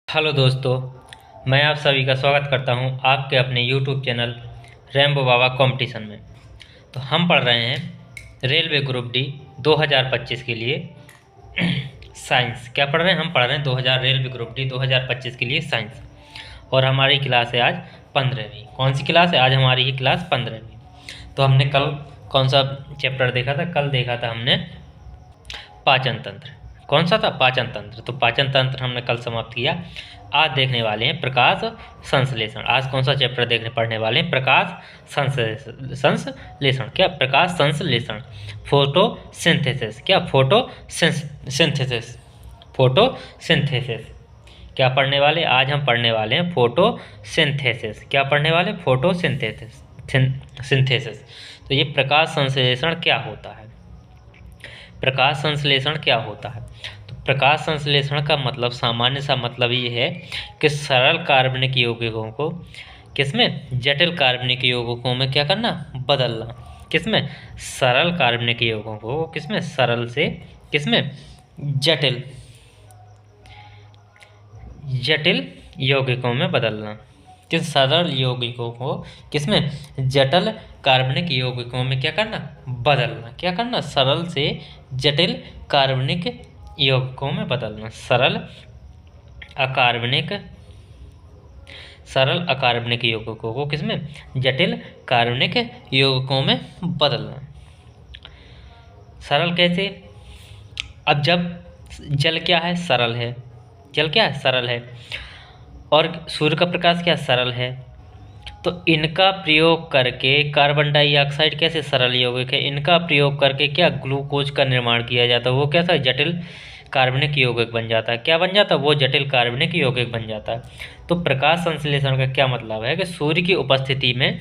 Hello दोस्तों, मैं आप सभी का स्वागत करता हूं आपके अपने यूट्यूब चैनल रैम्बो बाबा कंपटीशन में। तो हम पढ़ रहे हैं रेलवे ग्रुप डी 2025 के लिए साइंस। क्या पढ़ रहे हैं? हम पढ़ रहे हैं 2000 रेलवे ग्रुप डी 2025 के लिए साइंस। और हमारी क्लास है आज 15वीं। कौन सी क्लास है? आज हमारी ही क्लास 15वीं। तो हमने कल कौन सा चैप्टर देखा था? कल देखा था हमने पाचन तंत्र। कौन सा था? पाचन तंत्र। तो पाचन तंत्र हमने कल समाप्त किया। आज देखने वाले हैं प्रकाश संश्लेषण। आज कौन सा चैप्टर पढ़ने वाले हैं? प्रकाश संश्लेषण। क्या? प्रकाश संश्लेषण। फोटोसिंथेसिस। क्या? फोटोसिंथेसिस। फोटोसिंथेसिस। क्या पढ़ने वाले? आज हम पढ़ने वाले हैं फोटोसिंथेसिस। क्या पढ़ने वाले? फोटोसिंथेसिस। सिंथेसिस। तो ये प्रकाश संश्लेषण क्या होता है? प्रकाश संश्लेषण क्या होता है? तो प्रकाश संश्लेषण का मतलब, सामान्य सा मतलब ये है कि सरल कार्बनिक यौगिकों को किसमें? जटिल कार्बनिक यौगिकों में क्या करना? बदलना। किसमें? सरल कार्बनिक यौगिकों को किसमें? सरल से किसमें? जटिल जटिल यौगिकों में बदलना। किस? सरल यौगिकों को किसमें? जटिल कार्बनिक यौगिकों में क्या करना? बदलना। क्या करना? सरल से जटिल कार्बनिक यौगिकों में बदलना। सरल अकार्बनिक यौगिकों को किसमें? जटिल कार्बनिक यौगिकों में बदलना। सरल कैसे? अब जब जल क्या है? सरल है। जल क्या है? सरल है। और सूर्य का प्रकाश क्या? सरल है। तो इनका प्रयोग करके कार्बन डाइऑक्साइड कैसे? सरल यौगिक है। इनका प्रयोग करके क्या? ग्लूकोज का निर्माण किया जाता है। वो कैसा? जटिल कार्बनिक यौगिक बन जाता है। क्या बन जाता है? वो जटिल कार्बनिक यौगिक बन जाता है। तो प्रकाश संश्लेषण का क्या मतलब है? कि सूर्य की उपस्थिति में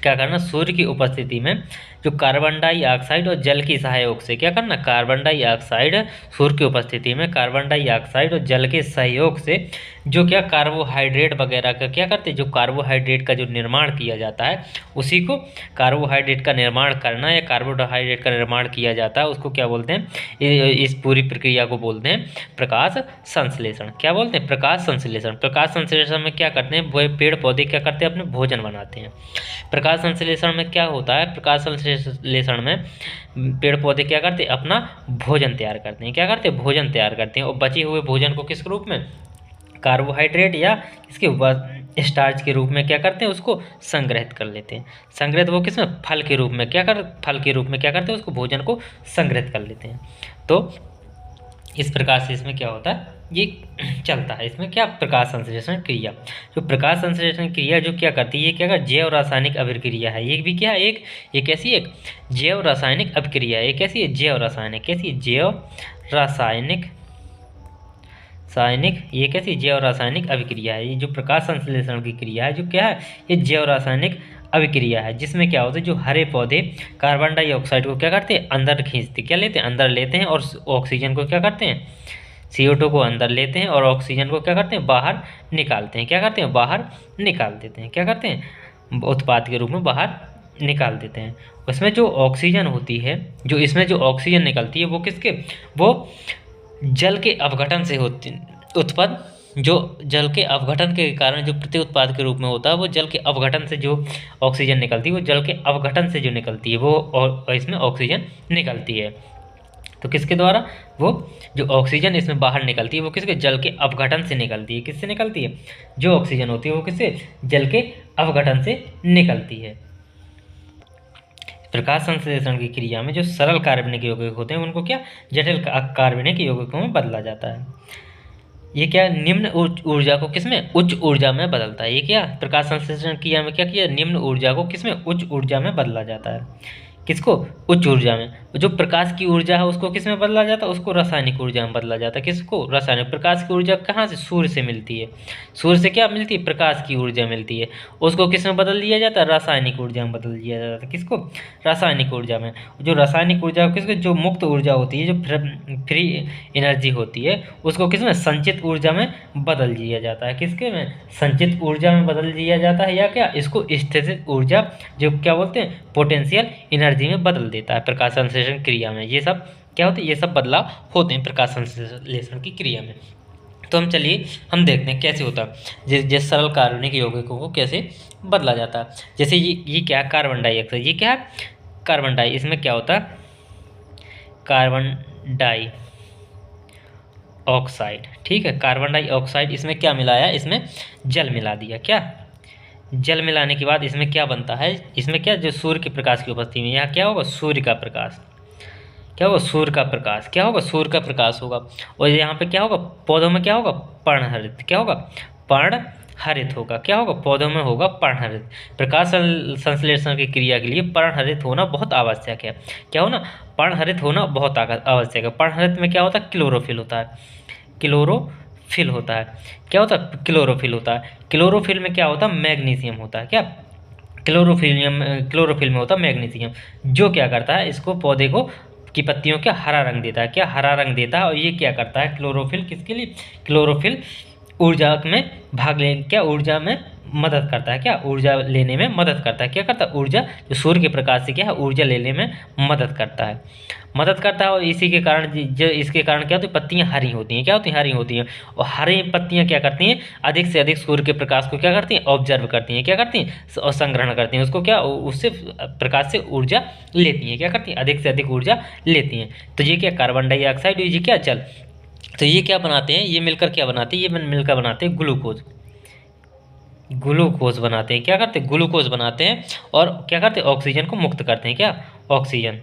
क्या करना? सूर्य की उपस्थिति में जो कार्बन डाइऑक्साइड और जल की सहयोग से क्या करना? कार्बन डाइऑक्साइड, सूर्य की उपस्थिति में कार्बन डाइऑक्साइड और जल के सहयोग से जो क्या कार्बोहाइड्रेट वगैरह का क्या करते हैं? जो कार्बोहाइड्रेट का जो निर्माण किया जाता है, उसी को कार्बोहाइड्रेट का निर्माण करना या कार्बोहाइड्रेट का निर्माण किया जाता है, उसको क्या बोलते हैं? इस पूरी प्रक्रिया को बोलते हैं प्रकाश संश्लेषण। क्या बोलते हैं? प्रकाश संश्लेषण। प्रकाश संश्लेषण में क्या करते हैं? वो पेड़ पौधे क्या करते हैं? अपने भोजन बनाते हैं। प्रकाश संश्लेषण में क्या होता है? प्रकाश संश्लेषण में पेड़ पौधे क्या करते हैं? अपना भोजन तैयार करते हैं। क्या करते हैं? भोजन तैयार करते हैं। और बचे हुए भोजन को किस रूप में? कार्बोहाइड्रेट या इसके स्टार्च के रूप में क्या करते हैं? उसको संग्रहित कर लेते हैं। संग्रहित वो किसमें? फल के रूप में फल के रूप में क्या करते हैं? उसको भोजन को संग्रहित कर लेते हैं। तो इस प्रकार से इसमें क्या होता है? ये चलता है। इसमें क्या? प्रकाश संश्लेषण क्रिया। जो प्रकाश संश्लेषण क्रिया जो क्या करती है? ये क्या कर? जैव रासायनिक अभिक्रिया है। ये भी क्या है? एक कैसी? एक जैव रासायनिक अभिक्रिया है। ये कैसी है? जैव रासायनिक। कैसी? जैव रासायनिक ये कैसी? जैव रासायनिक अभिक्रिया है। ये जो प्रकाश संश्लेषण की क्रिया है जो क्या है? ये जैव रासायनिक अभिक्रिया है, जिसमें क्या होता है? जो हरे पौधे कार्बन डाइऑक्साइड को क्या करते हैं? अंदर खींचते, क्या लेते हैं? अंदर लेते हैं। और ऑक्सीजन को क्या करते हैं? CO2 को अंदर लेते हैं और ऑक्सीजन को क्या करते हैं? बाहर निकालते हैं। क्या करते हैं? बाहर निकाल देते हैं। क्या करते हैं? उत्पाद के रूप में बाहर निकाल देते हैं। उसमें जो ऑक्सीजन होती है, जो इसमें जो ऑक्सीजन निकलती है, वो किसके? वो जल के अवघटन से होती उत्पन्न, जो जल के अवघटन के कारण जो प्रति उत्पाद के रूप में होता है, वो जल के अवघटन से जो ऑक्सीजन निकलती है, वो जल के अवघटन से जो निकलती है, वो और इसमें ऑक्सीजन निकलती है। तो किसके द्वारा? वो जो ऑक्सीजन इसमें बाहर निकलती है, वो किसके? जल के अवघटन से निकलती है। किससे निकलती है? जो ऑक्सीजन होती है वो किससे? जल के अवघटन से निकलती है। प्रकाश संश्लेषण की क्रिया में जो सरल कार्बनिक यौगिक होते हैं उनको क्या? जटिल कार्बनिक यौगिकों में बदला जाता है। ये क्या? निम्न ऊर्जा को किसमें? उच्च ऊर्जा में बदलता है। ये क्या? प्रकाश संश्लेषण क्रिया में क्या किया? निम्न ऊर्जा को किसमें? उच्च ऊर्जा में बदला जाता है। किसको? उच्च ऊर्जा में। जो प्रकाश की ऊर्जा है उसको किस में बदला जाता है? उसको रासायनिक ऊर्जा में बदला जाता है। किसको? रासायनिक। प्रकाश की ऊर्जा कहाँ से? सूर्य से मिलती है। सूर्य से क्या मिलती है? प्रकाश की ऊर्जा मिलती है। उसको किस में बदल दिया जाता है? रासायनिक ऊर्जा में बदल दिया जाता है। किसको? रासायनिक ऊर्जा में। जो रासायनिक ऊर्जा किसको? जो मुक्त ऊर्जा होती है, जो फ्री एनर्जी होती है, उसको किस में? संचित ऊर्जा में बदल दिया जाता है। किसके में? संचित ऊर्जा में बदल दिया जाता है। या क्या? इसको स्थितिज ऊर्जा, जो क्या बोलते हैं? पोटेंशियल एनर्जी में बदल देता है प्रकाश संश्लेषण क्रिया में। ये सब क्या होते हैं? ये सब बदलाव होते हैं प्रकाश संश्लेषण की क्रिया में। तो हम चलिए हम देखते हैं कैसे होता है, जैसे सरल कार्बनिक यौगिकों को कैसे बदला जाता है। जैसे ये क्या है, कार्बन डाइऑक्साइड, ये क्या है, कार्बन डाई, इसमें क्या होता है, कार्बन डाई ऑक्साइड, ठीक है, कार्बन डाइऑक्साइड, इसमें क्या मिलाया, इसमें जल मिला दिया, क्या, जल मिलाने के बाद इसमें क्या बनता है, इसमें क्या, जो सूर्य के प्रकाश की उपस्थिति में, यहाँ क्या होगा, सूर्य का प्रकाश, क्या होगा, सूर्य का प्रकाश, क्या होगा, सूर्य का प्रकाश होगा। और यहाँ पे क्या होगा, पौधों में क्या होगा, पर्णहरित, क्या होगा, पर्णहरित होगा, क्या होगा, पौधों में होगा पर्णहरित। प्रकाश संश्लेषण की क्रिया के लिए पर्णहरित होना बहुत आवश्यक है, क्या होना, पर्णहरित होना बहुत आवश्यक है। पर्णहरित में क्या होता है, क्लोरोफिल होता है, क्लोरोफिल होता है, क्या होता है, क्लोरोफिल होता है। क्लोरोफिल में क्या होता है, मैग्नीशियम होता है, क्या, क्लोरोफिल में होता है मैग्नीशियम, जो क्या करता है, इसको पौधे को की पत्तियों का हरा रंग देता है, क्या, हरा रंग देता है। और ये क्या करता है, क्लोरोफिल किसके लिए, क्लोरोफिल ऊर्जा में भाग ले, क्या, ऊर्जा में मदद करता है, क्या, ऊर्जा लेने में मदद करता है, क्या करता है, ऊर्जा, जो सूर्य के प्रकाश से क्या है, ऊर्जा लेने में मदद करता है, और इसी के कारण जो इसके कारण क्या होती है, पत्तियां हरी होती हैं, क्या होती हैं, हरी होती हैं। और हरी पत्तियां क्या करती हैं, अधिक से अधिक सूर्य के प्रकाश को क्या करती हैं, ऑब्जर्व करती हैं, क्या करती हैं, और संग्रहण करती हैं, उसको क्या, उससे प्रकाश से ऊर्जा लेती हैं, क्या करती हैं, अधिक से अधिक ऊर्जा लेती हैं। तो ये क्या, कार्बन डाइऑक्साइड, ये क्या, जल, तो ये क्या बनाते हैं, ये मिलकर क्या बनाते हैं, ये मिलकर बनाते हैं ग्लूकोज, ग्लूकोज बनाते हैं, क्या करते हैं, ग्लूकोज बनाते हैं। और क्या करते हैं, ऑक्सीजन को मुक्त करते हैं, क्या, ऑक्सीजन,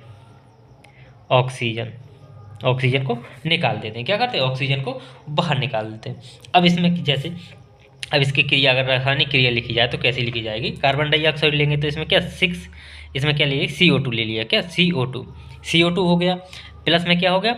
ऑक्सीजन, ऑक्सीजन को निकाल देते हैं, क्या करते हैं, ऑक्सीजन को बाहर निकाल देते हैं। अब इसमें जैसे, अब इसकी क्रिया, अगर रासायनिक क्रिया लिखी जाए तो कैसी लिखी जाएगी, कार्बन डाइऑक्साइड लेंगे तो इसमें क्या, 6, इसमें क्या लिए, CO2 ले लिया, क्या, CO2 हो गया, प्लस में क्या हो गया,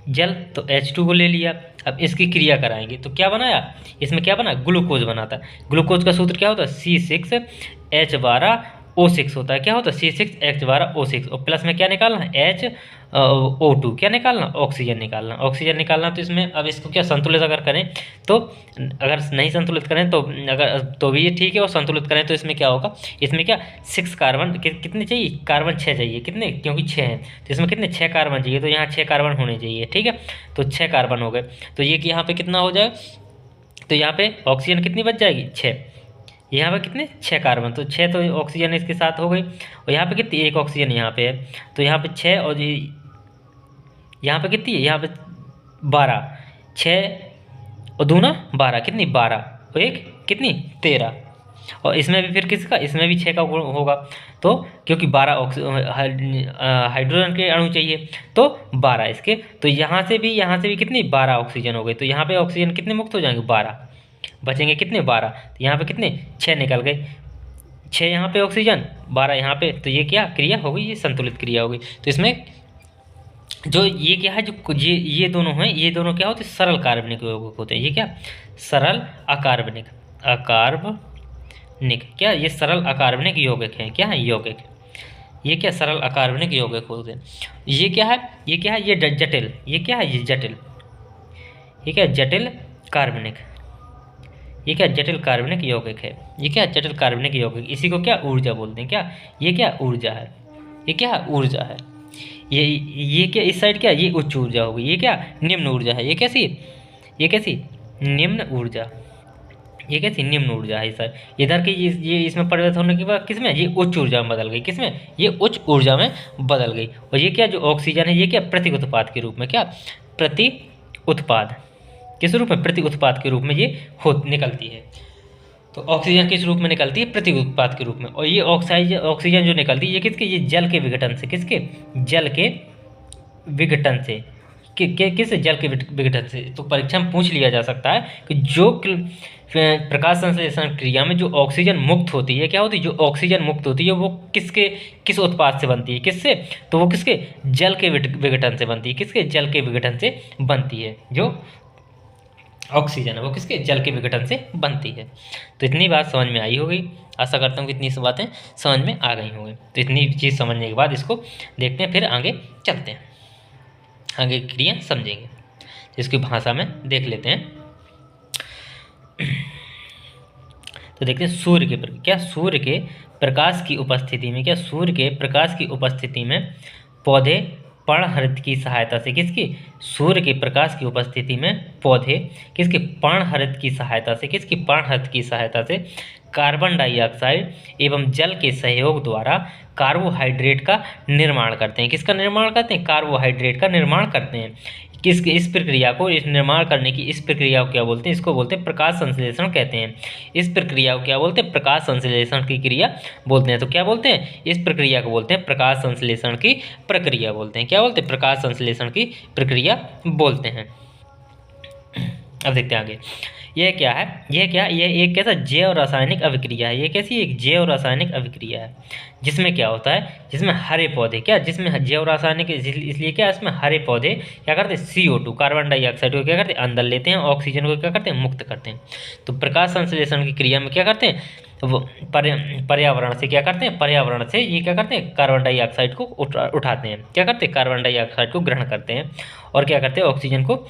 जल, तो H2 को ले लिया। अब इसकी क्रिया कराएंगे तो क्या बनाया, इसमें क्या बना, ग्लूकोज बनाता है। ग्लूकोज का सूत्र क्या होता है, C6H12O6 होता है, क्या होता है, C6H12O6, और प्लस में क्या निकालना है, HO2, क्या निकालना, ऑक्सीजन निकालना, ऑक्सीजन निकालना। तो इसमें अब इसको क्या, संतुलित अगर करें तो, अगर नहीं संतुलित करें तो, अगर तो भी ये ठीक है, और संतुलित करें तो इसमें क्या होगा, इसमें क्या, 6 कार्बन, कितने चाहिए, कार्बन 6 चाहिए, कितने, क्योंकि 6 हैं तो इसमें कितने, 6 कार्बन चाहिए, तो यहाँ 6 कार्बन होने चाहिए, ठीक है, तो 6 कार्बन हो गए। तो ये कि यहाँ पे कितना हो जाए, तो यहाँ पे ऑक्सीजन कितनी बच जाएगी, 6, यहाँ पे कितने, 6 कार्बन, तो 6 तो ऑक्सीजन इसके साथ हो गई। और यहाँ पे कितनी, एक ऑक्सीजन यहाँ पे है, तो यहाँ पे 6, और यहाँ पे कितनी है, यहाँ पे 12, 6 और 2 ना 12, कितनी, 12 और एक कितनी, 13। और इसमें भी फिर किसका, इसमें भी 6 का गुण होगा, तो क्योंकि 12 हाइड्रोजन के अणु चाहिए, तो 12 इसके, तो यहाँ से भी कितनी, 12 ऑक्सीजन हो गई। तो यहाँ पे ऑक्सीजन कितने मुक्त हो जाएंगे, 12, बचेंगे कितने, 12, तो यहाँ पे कितने, 6 निकल गए, 6 यहाँ पे ऑक्सीजन, 12 यहाँ पे, तो ये क्या क्रिया हो गई, ये संतुलित क्रिया हो गई। तो इसमें जो ये क्या है, जो ये दोनों हैं, ये दोनों क्या होते हैं, सरल कार्बनिक यौगिक होते हैं। ये क्या, सरल अकार्बनिक, अकार्बनिक, क्या, ये सरल अकार्बनिक यौगिक हैं, क्या है, यौगिक, ये क्या, सरल अकार्बनिक यौगिक होते हैं। ये क्या है, ये क्या है, ये जटिल, ये क्या है, ये जटिल, ये क्या, जटिल कार्बनिक, ये क्या, जटिल कार्बनिक यौगिक है। ये क्या, जटिल कार्बनिक यौगिक, इसी को क्या, ऊर्जा बोलते हैं, क्या, ये क्या, ऊर्जा है, ये क्या, ऊर्जा है। ये क्या, इस साइड क्या, ये उच्च ऊर्जा होगी, ये क्या, निम्न ऊर्जा है। ये कैसी, ये कैसी, निम्न ऊर्जा, ये कैसी, निम्न ऊर्जा है। सर इधर की ये इसमें परिवर्तन होने के बाद किसमें, ये उच्च ऊर्जा में बदल गई, किसमें, ये उच्च ऊर्जा में बदल गई। और ये क्या, जो ऑक्सीजन है, ये क्या, प्रति उत्पाद के रूप में, क्या, प्रति उत्पाद, किस रूप में, प्रति उत्पाद के रूप में ये निकलती है। तो ऑक्सीजन किस रूप में निकलती है, प्रति उत्पाद के रूप में। और ये ऑक्सीजन जो निकलती है, ये किसके, ये जल के विघटन से, किसके, जल के विघटन से, किस जल के विघटन से। तो परीक्षा में पूछ लिया जा सकता है कि जो प्रकाश संश्लेषण क्रिया में जो ऑक्सीजन मुक्त होती है, क्या होती है, जो ऑक्सीजन मुक्त होती है वो किस उत्पाद से बनती है, किससे, तो वो किसके, जल के विघटन से बनती है, किसके, जल के विघटन से बनती है। जो ऑक्सीजन है वो किसके, जल के विघटन से बनती है। तो इतनी बात समझ में आई होगी, आशा करता हूँ कि इतनी सी बातें समझ में आ गई होंगी। तो इतनी चीज़ समझने के बाद इसको देखते हैं, फिर आगे चलते हैं, आगे क्रिया समझेंगे, जिसकी भाषा में देख लेते हैं। तो देखते हैं सूर्य के क्या, सूर्य के प्रकाश की उपस्थिति में, क्या, सूर्य के प्रकाश की उपस्थिति में पौधे पर्णहरित की सहायता से, किसकी, सूर्य के प्रकाश की उपस्थिति में पौधे किसके, पर्णहरित की सहायता से, किसकी, पर्णहरित की सहायता से कार्बन डाइऑक्साइड एवं जल के सहयोग द्वारा कार्बोहाइड्रेट का निर्माण करते हैं। किसका निर्माण करते हैं, कार्बोहाइड्रेट का निर्माण करते हैं। किस, इस प्रक्रिया को, इस निर्माण करने की इस प्रक्रिया को क्या बोलते हैं, इसको बोलते हैं प्रकाश संश्लेषण कहते हैं। इस प्रक्रिया को क्या बोलते हैं, प्रकाश संश्लेषण की क्रिया बोलते हैं। तो क्या बोलते हैं, इस प्रक्रिया को बोलते हैं प्रकाश संश्लेषण की प्रक्रिया बोलते हैं। क्या बोलते हैं, प्रकाश संश्लेषण की प्रक्रिया बोलते हैं। अब देखते हैं आगे, यह क्या है, यह एक कैसा जैव रासायनिक अभिक्रिया है। ये कैसी एक जैव रासायनिक अभिक्रिया है, जिसमें क्या होता है, जिसमें हरे पौधे, क्या, जिसमें जैव रासायनिक इसलिए क्या, इसमें हरे पौधे क्या करते हैं, CO2 कार्बन डाइऑक्साइड को क्या करते हैं, अंदर लेते हैं, ऑक्सीजन को क्या करते हैं, मुक्त करते हैं। तो प्रकाश संश्लेषण की क्रिया में क्या करते हैं, वो पर्यावरण से क्या करते हैं, पर्यावरण से ये क्या करते हैं, कार्बन डाइऑक्साइड को उठाते हैं, क्या करते हैं, कार्बन डाइऑक्साइड को ग्रहण करते हैं और क्या करते हैं, ऑक्सीजन को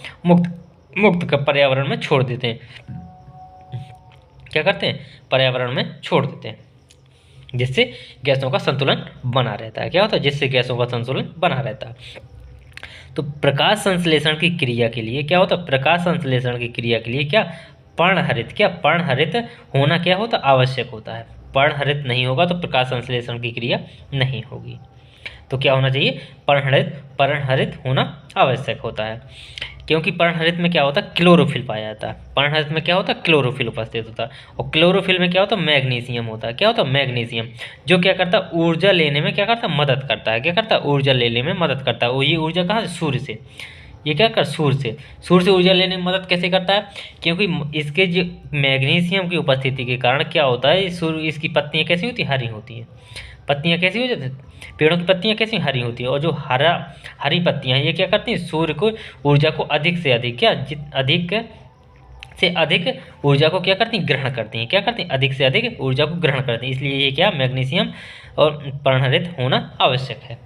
मुक्त कर पर्यावरण में छोड़ देते हैं। क्या करते हैं, पर्यावरण में छोड़ देते हैं, जिससे गैसों का संतुलन बना रहता है। क्या होता है, जिससे गैसों का संतुलन बना रहता है। तो प्रकाश संश्लेषण की क्रिया के लिए क्या होता है, प्रकाश संश्लेषण की क्रिया के लिए क्या, पर्णहरित, क्या पर्णहरित होना क्या होता, आवश्यक होता है। पर्णहरित नहीं होगा तो प्रकाश संश्लेषण की क्रिया नहीं होगी। तो क्या होना चाहिए, पर्णहरित होना आवश्यक होता है, क्योंकि पर्णहरित में क्या होता है, क्लोरोफिल पाया जाता है। पर्णहरित में क्या होता है, क्लोरोफिल उपस्थित होता है, और क्लोरोफिल में क्या होता है, मैग्नीशियम होता है। क्या होता है, मैग्नीशियम, जो क्या करता है, ऊर्जा लेने में क्या करता है, मदद करता है। क्या करता है, ऊर्जा लेने में मदद करता है। और ये ऊर्जा कहाँ से, सूर्य से। ये क्या कर, सूर्य से ऊर्जा लेने में मदद कैसे करता है, क्योंकि इसके जो मैग्नीशियम की उपस्थिति के कारण क्या होता है, सूर्य, इसकी पत्तियाँ कैसी होती हैं, हरी होती हैं। पत्तियाँ कैसी हो जाती हैं, पेड़ों की पत्तियाँ कैसी हरी होती है, और जो हरी पत्तियाँ हैं ये क्या करती हैं, सूर्य को ऊर्जा को अधिक से अधिक, क्या, अधिक से अधिक ऊर्जा को क्या करती हैं, ग्रहण करती हैं। क्या करती हैं, अधिक से अधिक ऊर्जा को ग्रहण करती हैं। इसलिए ये क्या, मैग्नीशियम और पर्णहरित होना आवश्यक है।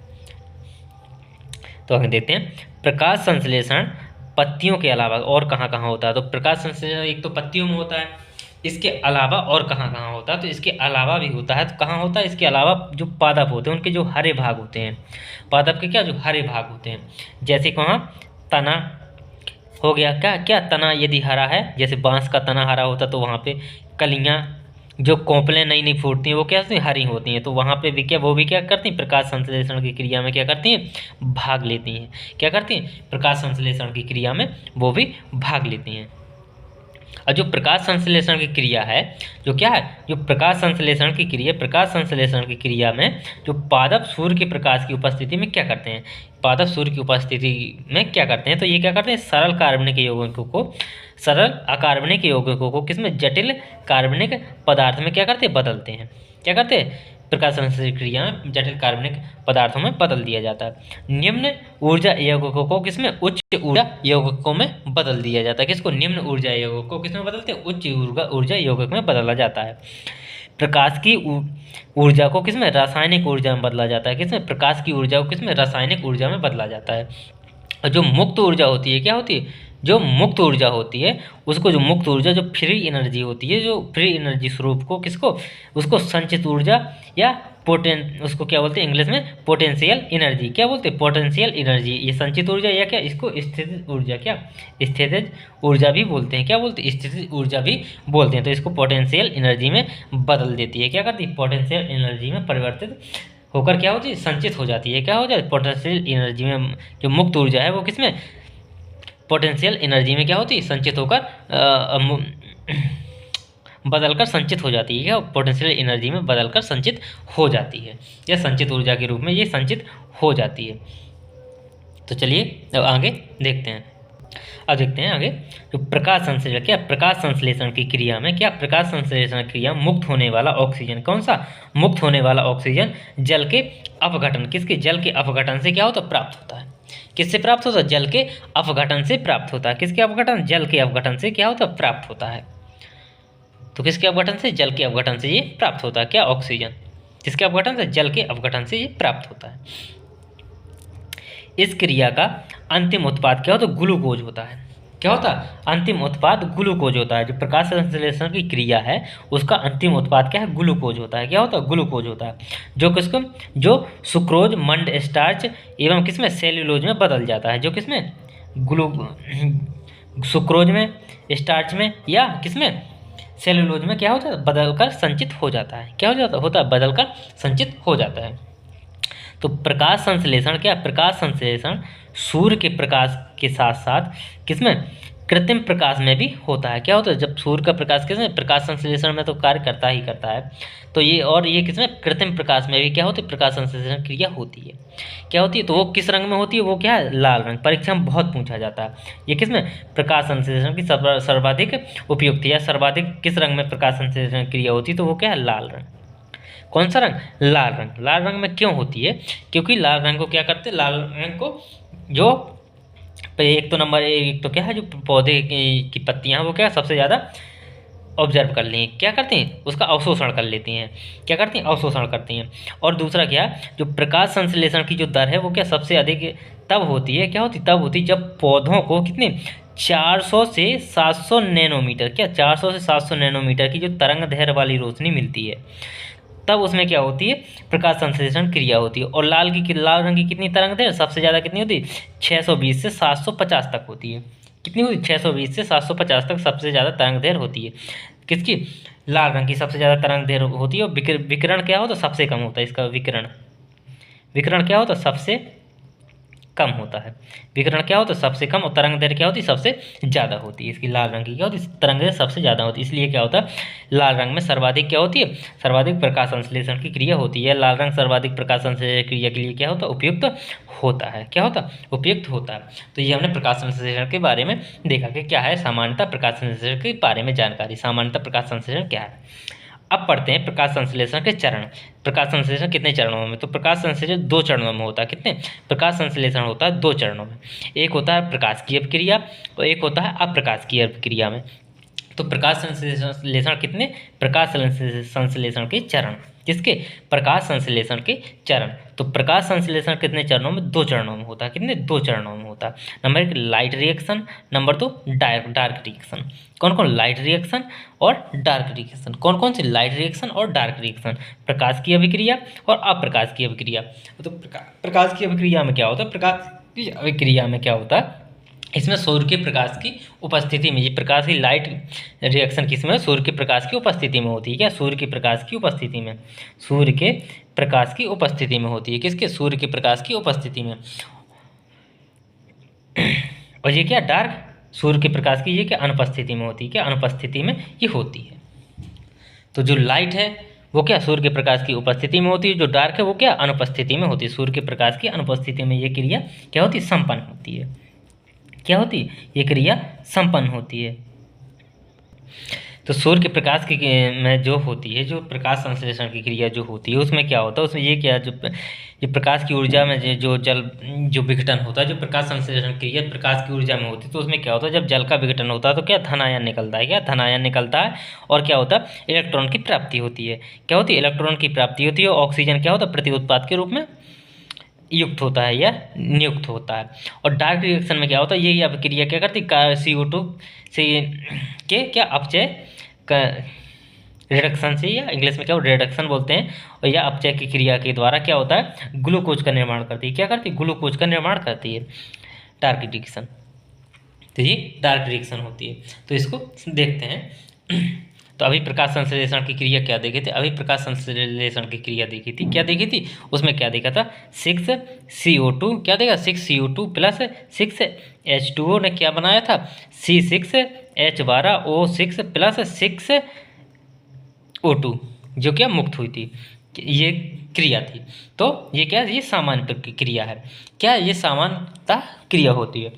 तो आगे देखते हैं, प्रकाश संश्लेषण पत्तियों के अलावा और कहाँ कहाँ होता है। तो प्रकाश संश्लेषण एक तो पत्तियों में होता है, इसके अलावा और कहाँ कहाँ होता है, तो इसके अलावा भी होता है। तो कहाँ होता है, इसके अलावा जो पादप होते हैं उनके जो हरे भाग होते हैं, पादप के क्या, जो हरे भाग होते हैं, जैसे कहाँ, तना हो गया, क्या तना यदि हरा है, जैसे बांस का तना हरा होता तो वहाँ पे कलियाँ, जो कोंपलें नई नई फूटती हैं वो क्या होती हैं, हरी होती हैं। तो वहाँ पे भी क्या, वो भी क्या करती हैं, प्रकाश संश्लेषण की क्रिया में क्या करती हैं, भाग लेती हैं। क्या करती हैं, प्रकाश संश्लेषण की क्रिया में वो भी भाग लेती हैं। और जो प्रकाश संश्लेषण की क्रिया है, जो क्या है, जो प्रकाश संश्लेषण की क्रिया में जो पादप सूर्य के प्रकाश की उपस्थिति में क्या करते हैं, पादप सूर्य की उपस्थिति में क्या करते हैं, तो ये क्या करते हैं, सरल अकार्बनिक यौगिकों को किसमें, जटिल कार्बनिक पदार्थ में क्या करते हैं, बदलते हैं। क्या करते हैं, प्रकाश संश्लेषण क्रिया में जटिल कार्बनिक पदार्थों में बदल दिया जाता है। निम्न ऊर्जा यौगिकों को किसमें, उच्च ऊर्जा यौगिकों में बदल दिया जाता है। किसको, निम्न ऊर्जा यौगिकों को किसमें बदलते हैं, उच्च ऊर्जा यौगिक में बदला जाता है। प्रकाश की ऊर्जा को किसमें, रासायनिक ऊर्जा में बदला जाता है। किसमें, प्रकाश की ऊर्जा को किसमें, रासायनिक ऊर्जा में बदला जाता है। और जो मुक्त ऊर्जा होती है, क्या होती है, जो मुक्त ऊर्जा होती है उसको, जो मुक्त ऊर्जा, जो फ्री एनर्जी होती है, जो फ्री एनर्जी स्वरूप को किसको, उसको संचित ऊर्जा या उसको क्या बोलते हैं इंग्लिश में, पोटेंशियल एनर्जी। क्या बोलते हैं, पोटेंशियल एनर्जी। ये संचित ऊर्जा या क्या, इसको स्थितिज ऊर्जा, क्या स्थितिज ऊर्जा भी बोलते हैं। क्या बोलते हैं, स्थितिज ऊर्जा भी बोलते हैं। तो इसको पोटेंशियल एनर्जी में बदल देती है। क्या करती है, पोटेंशियल एनर्जी में परिवर्तित होकर क्या होती है, संचित हो जाती है। क्या हो जाती है, पोटेंशियल एनर्जी में जो मुक्त ऊर्जा है वो किसमें, पोटेंशियल एनर्जी में क्या होती है, संचित होकर बदलकर संचित हो जाती है। क्या, पोटेंशियल एनर्जी में बदलकर संचित हो जाती है, या संचित ऊर्जा के रूप में ये संचित हो जाती है। तो चलिए अब आगे देखते हैं। अब देखते हैं आगे, जो प्रकाश संश्लेषण, क्या प्रकाश संश्लेषण की क्रिया में, क्या प्रकाश संश्लेषण क्रिया मुक्त होने वाला ऑक्सीजन, कौन सा, मुक्त होने वाला ऑक्सीजन जल के अपघटन, किसके, जल के अपघटन से क्या होता है, प्राप्त होता है। किससे प्राप्त होता है, जल के अपघटन से प्राप्त होता है। किसके अपघटन, जल के अपघटन से क्या होता है, प्राप्त होता है। तो किसके अपघटन से, जल के अपघटन से ये प्राप्त होता है। क्या, ऑक्सीजन, किसके अपघटन से, जल के अपघटन से ये प्राप्त होता है। इस क्रिया का अंतिम उत्पाद क्या होता है, ग्लूकोज होता है। क्या होता है, अंतिम उत्पाद ग्लूकोज होता है। जो प्रकाश संश्लेषण की क्रिया है उसका अंतिम उत्पाद क्या है, ग्लूकोज होता है। क्या होता है, ग्लूकोज होता है, जो किसको, जो सुक्रोज, मंड स्टार्च एवं किसमें, सेल्यूलोज में बदल जाता है। जो किसमें, ग्लू सुक्रोज में, स्टार्च में या किसमें, सेल्यूलोज में क्या होता है, बदलकर संचित हो जाता है। क्या हो जाता होता है, बदलकर संचित हो जाता है। तो प्रकाश संश्लेषण क्या, प्रकाश संश्लेषण सूर्य के प्रकाश के साथ साथ किसमें, कृत्रिम प्रकाश में भी होता है। क्या होता है, जब सूर्य का प्रकाश किसमें, प्रकाश संश्लेषण में तो कार्य करता ही करता है, तो ये और ये किसमें, कृत्रिम प्रकाश में भी क्या होती है, प्रकाश संश्लेषण क्रिया होती है। क्या होती है, तो वो किस रंग में होती है, वो क्या है, लाल रंग। परीक्षा में बहुत पूछा जाता है ये किसमें, प्रकाश संश्लेषण की सर्वाधिक उपयुक्त या सर्वाधिक किस रंग में प्रकाश संश्लेषण क्रिया होती है, तो वो क्या है, लाल रंग। कौन सा रंग, लाल रंग। लाल रंग में क्यों होती है, क्योंकि लाल रंग को क्या करते हैं, लाल रंग को जो एक तो नंबर एक तो क्या है, जो पौधे की पत्तियां हैं वो क्या सबसे ज़्यादा ऑब्जर्व कर ली, क्या करती हैं, उसका अवशोषण कर लेती हैं। क्या करती हैं, अवशोषण करती हैं। और दूसरा क्या, जो प्रकाश संश्लेषण की जो दर है वो क्या सबसे अधिक तब होती है, क्या होती, तब होती जब पौधों को कितने 400 से 700 नैनोमीटर, क्या 400 से 700 नैनोमीटर की जो तरंग दैर्घ्य वाली रोशनी मिलती है, तब उसमें क्या होती है, प्रकाश संश्लेषण क्रिया होती है। और लाल लाल रंग की कितनी तरंग दैर्घ्य सबसे ज़्यादा कितनी होती है, 620 से 750 तक होती है। कितनी होती है, 620 से 750 तक सबसे ज़्यादा तरंग दैर्घ्य होती है। किसकी, लाल रंग की सबसे ज़्यादा तरंग दैर्घ्य होती है। और विकिरण क्या हो तो सबसे कम होता है इसका, विकिरण विकिरण क्या होता है, सबसे कम होता है। विकिरण क्या होता है, सबसे कम। और तरंग दैर्घ्य क्या होती है, सबसे ज़्यादा होती है। इसकी लाल रंग की क्या होती है, तरंग दैर्घ्य सबसे ज़्यादा होती है, इसलिए क्या होता है, लाल रंग में सर्वाधिक क्या होती है, सर्वाधिक प्रकाश संश्लेषण की क्रिया होती है। लाल रंग सर्वाधिक प्रकाश संश्लेषण क्रिया के लिए क्या होता है, उपयुक्त होता है। क्या होता है, उपयुक्त होता है। तो ये हमने प्रकाश संश्लेषण के बारे में देखा कि क्या है सामान्यतः प्रकाश संश्लेषण के बारे में जानकारी। सामान्यतः प्रकाश संश्लेषण क्या है। अब पढ़ते हैं प्रकाश संश्लेषण के चरण। प्रकाश संश्लेषण कितने चरणों में, तो प्रकाश संश्लेषण 2 चरणों में होता है। कितने, प्रकाश संश्लेषण होता है 2 चरणों में। एक होता है प्रकाशिकी अभिक्रिया और एक होता है अप्रकाशिकीय अभिक्रिया में। तो प्रकाश संश्लेषण कितने, प्रकाश संश्लेषण के चरण, किसके, प्रकाश संश्लेषण के चरण। तो प्रकाश संश्लेषण कितने चरणों में, 2 चरणों में होता है। कितने, 2 चरणों में होता है। Number 1 light reaction, number 2 dark reaction. कौन कौन, लाइट रिएक्शन और डार्क रिएक्शन। कौन कौन सी, लाइट रिएक्शन और डार्क रिएक्शन। प्रकाश की अभिक्रिया और अप्रकाश की अभिक्रिया। तो प्रकाश की अभिक्रिया में क्या होता है, प्रकाश की अभिक्रिया में क्या होता है, इसमें सूर्य के प्रकाश की उपस्थिति में, ये प्रकाश की लाइट रिएक्शन किसमें, सूर्य के प्रकाश की उपस्थिति में होती है। क्या, सूर्य के प्रकाश की उपस्थिति में, सूर्य के प्रकाश की उपस्थिति में होती है। किसके, सूर्य के प्रकाश की उपस्थिति में। और ये क्या, डार्क, सूर्य के प्रकाश की ये क्या अनुपस्थिति में होती है। क्या, अनुपस्थिति में ये होती है। तो जो लाइट है वो क्या सूर्य के प्रकाश की उपस्थिति में होती है, जो डार्क है वो क्या अनुपस्थिति में होती है। सूर्य के प्रकाश की अनुपस्थिति में ये क्रिया क्या होती है, संपन्न होती है। क्या होती है, ये क्रिया संपन्न होती है। तो सूर्य के प्रकाश की में जो होती है, जो प्रकाश संश्लेषण की क्रिया जो होती है उसमें क्या होता है, उसमें ये क्या, जो प्रकाश की ऊर्जा में जो जल जो विघटन होता है, जो प्रकाश संश्लेषण क्रिया प्रकाश की ऊर्जा में होती है, तो उसमें क्या होता है, जब जल का विघटन होता है तो क्या धन आयन निकलता है। क्या, धन आयन निकलता है। और क्या होता है, इलेक्ट्रॉन की प्राप्ति होती है। क्या होती है, इलेक्ट्रॉन की प्राप्ति होती है। ऑक्सीजन क्या होता है, प्रत्युत्पाद के रूप में युक्त होता है या नियुक्त होता है। और डार्क रिएक्शन में क्या होता है, ये अभिक्रिया क्या करती है, CO2 से के क्या अपचय का रिडक्शन से, या इंग्लिश में क्या रिडक्शन बोलते हैं, और यह अपचय की क्रिया के द्वारा क्या होता है, ग्लूकोज का निर्माण करती है। क्या करती है, ग्लूकोज का निर्माण करती है डार्क रिएक्शन। तो ये डार्क रिएक्शन होती है। तो इसको देखते हैं। तो अभी प्रकाश संश्लेषण की क्रिया क्या देखी थी, अभी प्रकाश संश्लेषण की क्रिया देखी थी, क्या देखी थी, उसमें क्या देखा था, 6CO2 क्या देखा, 6CO2 प्लस 6H2O ने क्या बनाया था, C6H12O6 प्लस 6O2 जो क्या मुक्त हुई थी, ये क्रिया थी। तो ये क्या, ये सामान्य क्रिया है। क्या, ये सामान्यतः क्रिया होती है।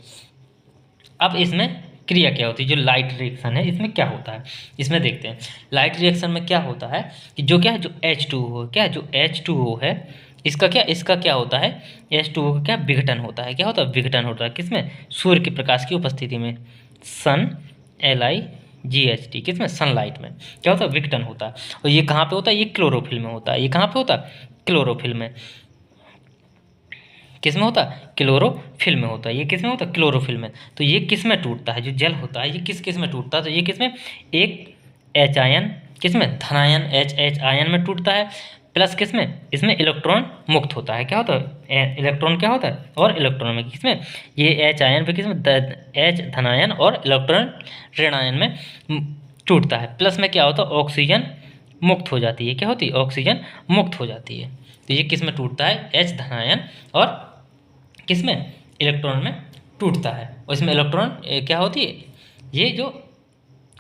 अब इसमें क्रिया क्या होती है, जो लाइट रिएक्शन है इसमें क्या होता है, इसमें देखते हैं। लाइट रिएक्शन में क्या होता है कि जो क्या है, जो H2O क्या है, जो H2O है इसका क्या होता है, H2O का क्या विघटन होता है। क्या होता है, विघटन होता है किसमें, सूर्य के प्रकाश की उपस्थिति में, SunLIGHT किसमें, सनलाइट में क्या होता है, विघटन होता है। और ये कहाँ पे होता है, ये क्लोरोफिल में होता है। ये कहाँ पे होता है, क्लोरोफिल में। किस में होता है? क्लोरोफिल में होता है। ये किस में होता है? क्लोरोफिल में। तो ये किस में टूटता है? जो जल होता है ये किस में टूटता है? तो ये किस में? एक एच आयन, किस में? धनायन एच आयन में टूटता है, प्लस किस में? इसमें इलेक्ट्रॉन मुक्त होता है। क्या होता है? इलेक्ट्रॉन क्या होता है? और इलेक्ट्रॉन में किसमें? ये एच आयन पे किसमें? एच धनायन और इलेक्ट्रॉन ऋण आयन में टूटता है। प्लस में क्या होता है? ऑक्सीजन मुक्त हो जाती है। क्या होती है? ऑक्सीजन मुक्त हो जाती है। तो ये किस में टूटता है? एच धनायन और किस में? इलेक्ट्रॉन में टूटता है। और इसमें इलेक्ट्रॉन क्या होती है? ये जो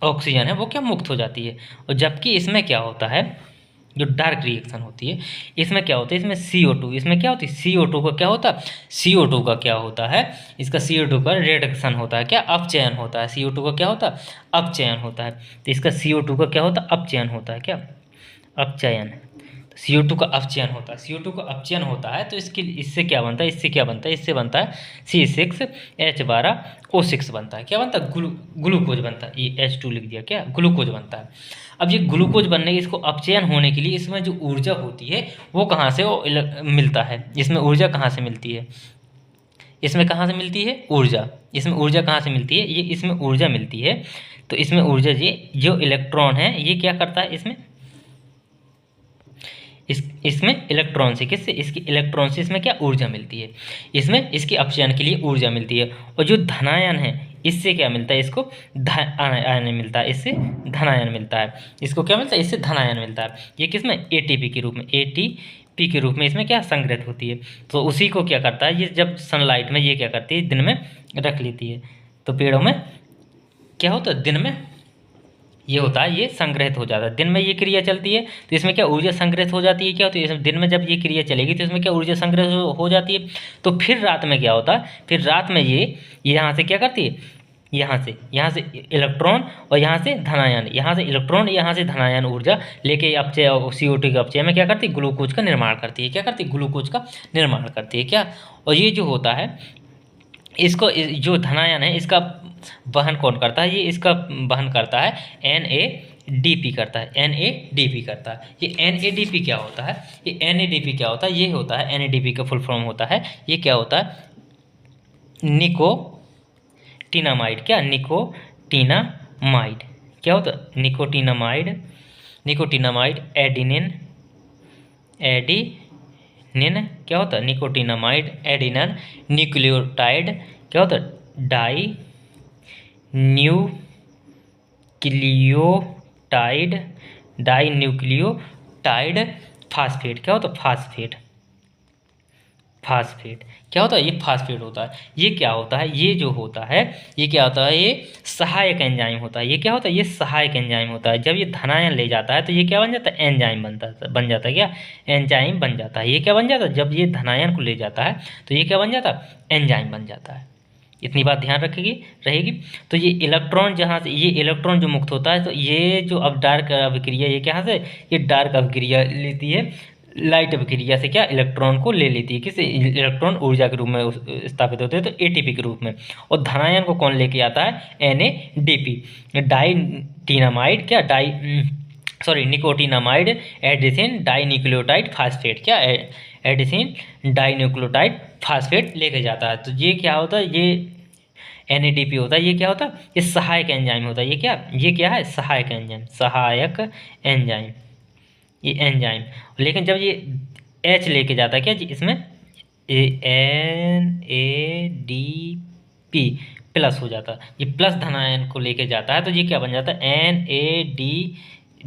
ऑक्सीजन है वो क्या? मुक्त हो जाती है। और जबकि इसमें क्या होता है? जो डार्क रिएक्शन होती है इसमें क्या होता है? इसमें CO2, इसमें क्या होती है? CO2 का क्या होता है? CO2 का क्या होता है? इसका CO2 का रिडक्शन होता है। क्या? अपचयन होता है। CO2 का क्या होता है? अपचयन होता है। तो इसका CO2 का क्या होता है? अपचयन होता है। क्या? अपचयन। CO2 का अपचयन होता है। CO2 का अपचयन होता है तो इससे क्या बनता है? इससे क्या बनता है? इससे बनता है C6H12O6 बनता है। क्या बनता है? ग्लूकोज बनता है। ये H2 लिख दिया। क्या? ग्लूकोज बनता है। अब ये ग्लूकोज बनने इसको अपचयन होने के लिए इसमें जो ऊर्जा होती है वो कहाँ से मिलता है? इसमें ऊर्जा कहाँ से मिलती है? इसमें कहाँ से मिलती है ऊर्जा? इसमें ऊर्जा कहाँ से मिलती है? ये इसमें ऊर्जा मिलती है। तो इसमें ऊर्जा, ये जो इलेक्ट्रॉन है ये क्या करता है? इसमें इलेक्ट्रॉन से, किससे? इसकी इलेक्ट्रॉन से इसमें क्या ऊर्जा मिलती है? इसमें इसके अपचयन के लिए ऊर्जा मिलती है। और जो धनायन है इससे क्या मिलता है? इसको आयन मिलता है। इससे धनायन मिलता है। इसको क्या मिलता है? इससे धनायन मिलता है। ये किसमें? ATP के रूप में, ATP के रूप में इसमें क्या संग्रहित होती है। तो उसी को क्या करता है? ये जब सनलाइट में ये क्या करती है? दिन में रख लेती है। तो पेड़ों में क्या होता है? दिन में ये होता है, ये संग्रहित हो जाता है। दिन में ये क्रिया चलती है तो इसमें क्या ऊर्जा संग्रहित हो जाती है। क्या होती है? इसमें दिन में जब ये क्रिया चलेगी तो इसमें क्या ऊर्जा संग्रहित हो जाती है। तो फिर रात में क्या होता है? फिर रात में ये यहाँ से क्या करती है? यहाँ से इलेक्ट्रॉन और यहाँ से धनायन, यहाँ से इलेक्ट्रॉन, यहाँ से धनायन ऊर्जा लेके अपचय CO2 के अपचय में क्या करती है? ग्लूकोज का निर्माण करती है। क्या करती है? ग्लूकोज का निर्माण करती है। क्या? और ये जो होता है इसको, जो धनायन है इसका वहन कौन करता है? ये इसका वहन करता है NADP करता है। NADP करता है। ये NADP क्या होता है? ये NADP क्या होता है? ये होता है NADP का फुल फॉर्म होता है, ये क्या होता है? निकोटिनामाइड। क्या? निकोटिनामाइड। क्या होता है? निकोटिनामाइड एडिनिन क्या होता है? निकोटिनामाइड एडिनन न्यूक्लियोटाइड क्या होता है? Di nucleotide phosphate. क्या होता है? फास्फेट क्या होता है? ये फास्फेट होता है। ये क्या होता है? ये जो होता है ये क्या होता है? ये सहायक एंजाइम होता है। ये क्या होता है? ये सहायक एंजाइम होता है। जब ये धनायन ले जाता है तो ये क्या बन जाता है? एंजाइम बन जाता है। क्या? एंजाइम बन जाता है। ये क्या बन जाता है? जब ये धनायन को ले जाता है तो ये क्या बन जाता है? एंजाइम बन जाता है। इतनी बात ध्यान रहेगी। तो ये इलेक्ट्रॉन जहाँ से, ये इलेक्ट्रॉन जो मुक्त होता है तो ये जो अब डार्क अभिक्रिया, ये कहाँ से? ये डार्क अभिक्रिया लेती है लाइट अभिक्रिया से। क्या? इलेक्ट्रॉन को ले लेती है। किस? इलेक्ट्रॉन ऊर्जा के रूप में स्थापित होते हैं तो ATP के रूप में। और धनायन को कौन लेके आता है? NADP डाइटिनामाइड। क्या? Nicotinamide adenine dinucleotide phosphate. क्या? एडिसिन डाइन्यूक्लियोटाइड फास्फेट लेके जाता है। तो ये क्या होता है? ये NADP होता है। ये क्या होता है? ये सहायक एंजाइम होता है। ये क्या है? सहायक एंजाइम। ये एंजाइम। लेकिन जब ये H लेके जाता है, क्या इसमें NADP प्लस हो जाता है। ये प्लस धनायन को लेके जाता है तो ये क्या बन जाता है?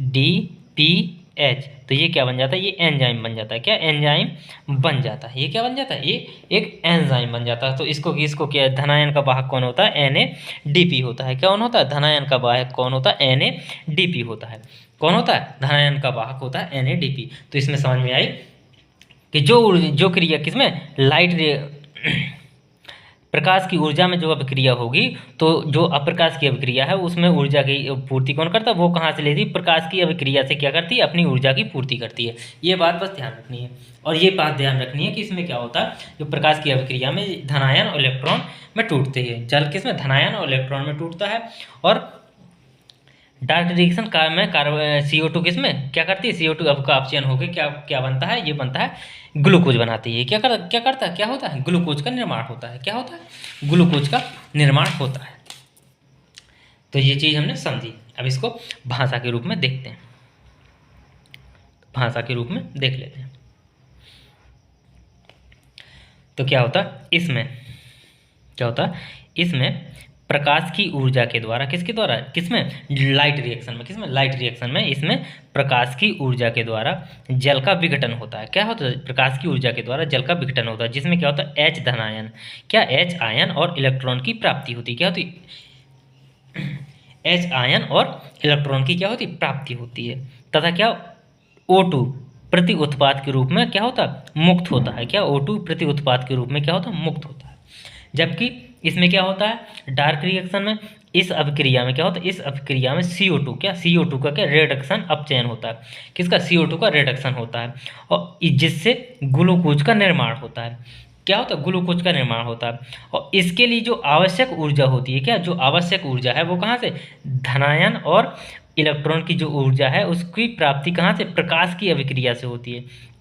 NADPH। तो ये क्या बन जाता है? ये एंजाइम बन जाता है। क्या? एंजाइम बन जाता है। ये क्या बन जाता है? ये एक एंजाइम बन जाता है। तो इसको क्या? धनायन का वाहक कौन होता है? NADP होता है। कौन होता है? धनायन का वाहक कौन होता है? NADP होता है। कौन होता है? धनायन का वाहक होता है NADP। तो इसमें समझ में आई कि जो क्रिया किसमें? प्रकाश की ऊर्जा में जो अभिक्रिया होगी तो जो अप्रकाश की अभिक्रिया है उसमें ऊर्जा की पूर्ति कौन करता है? वो कहाँ से लेती? प्रकाश की अभिक्रिया से क्या करती है? अपनी ऊर्जा की पूर्ति करती है। ये बात बस ध्यान रखनी है। और ये बात ध्यान रखनी है कि इसमें क्या होता है? जो प्रकाश की अभिक्रिया में धनायन और इलेक्ट्रॉन में टूटते हैं। जल किसमें? धनायन और इलेक्ट्रॉन में टूटता है। और डार्क रिएक्शन का में CO2 किसमें क्या करती है, CO2 अब का ऑप्शन हो गया, क्या क्या बनता है, ये बनता है ग्लूकोज बनाती है। क्या करता है, क्या होता है, ग्लूकोज का निर्माण होता है। क्या होता है, ग्लूकोज का निर्माण होता है। तो ये चीज़ हमने समझी। अब इसको भाषा के रूप में देखते हैं, भाषा के रूप में देख लेते हैं। तो क्या होता है इसमें, क्या होता है इसमें प्रकाश की ऊर्जा के द्वारा, किसके द्वारा, किसमें, लाइट रिएक्शन में, किसमें, लाइट रिएक्शन में, इसमें प्रकाश की ऊर्जा के द्वारा जल का विघटन होता है। क्या होता है, प्रकाश की ऊर्जा के द्वारा जल का विघटन होता है, जिसमें क्या होता है H धनायन, क्या H आयन और इलेक्ट्रॉन की प्राप्ति होती है। क्या होती है, H आयन और इलेक्ट्रॉन की क्या होती है, प्राप्ति होती है। तथा क्या O2 प्रति उत्पाद के रूप में क्या होता है, मुक्त होता है। क्या O2 प्रति उत्पाद के रूप में क्या होता है, मुक्त होता है। जबकि इसमें क्या होता है, डार्क रिएक्शन में, इस अभिक्रिया में क्या होता है, इस अभिक्रिया में CO2 क्या, CO2 का क्या रिडक्शन अपचयन होता है। किसका, CO2 का रिडक्शन होता है, और जिससे ग्लूकोज का निर्माण होता है। क्या होता है, ग्लूकोज का निर्माण होता है। और इसके लिए जो आवश्यक ऊर्जा होती है, क्या, जो आवश्यक ऊर्जा है वो कहाँ से, धनायन और इलेक्ट्रॉन की जो ऊर्जा है उसकी प्राप्ति कहाँ से, प्रकाश की अभिक्रिया से होती है।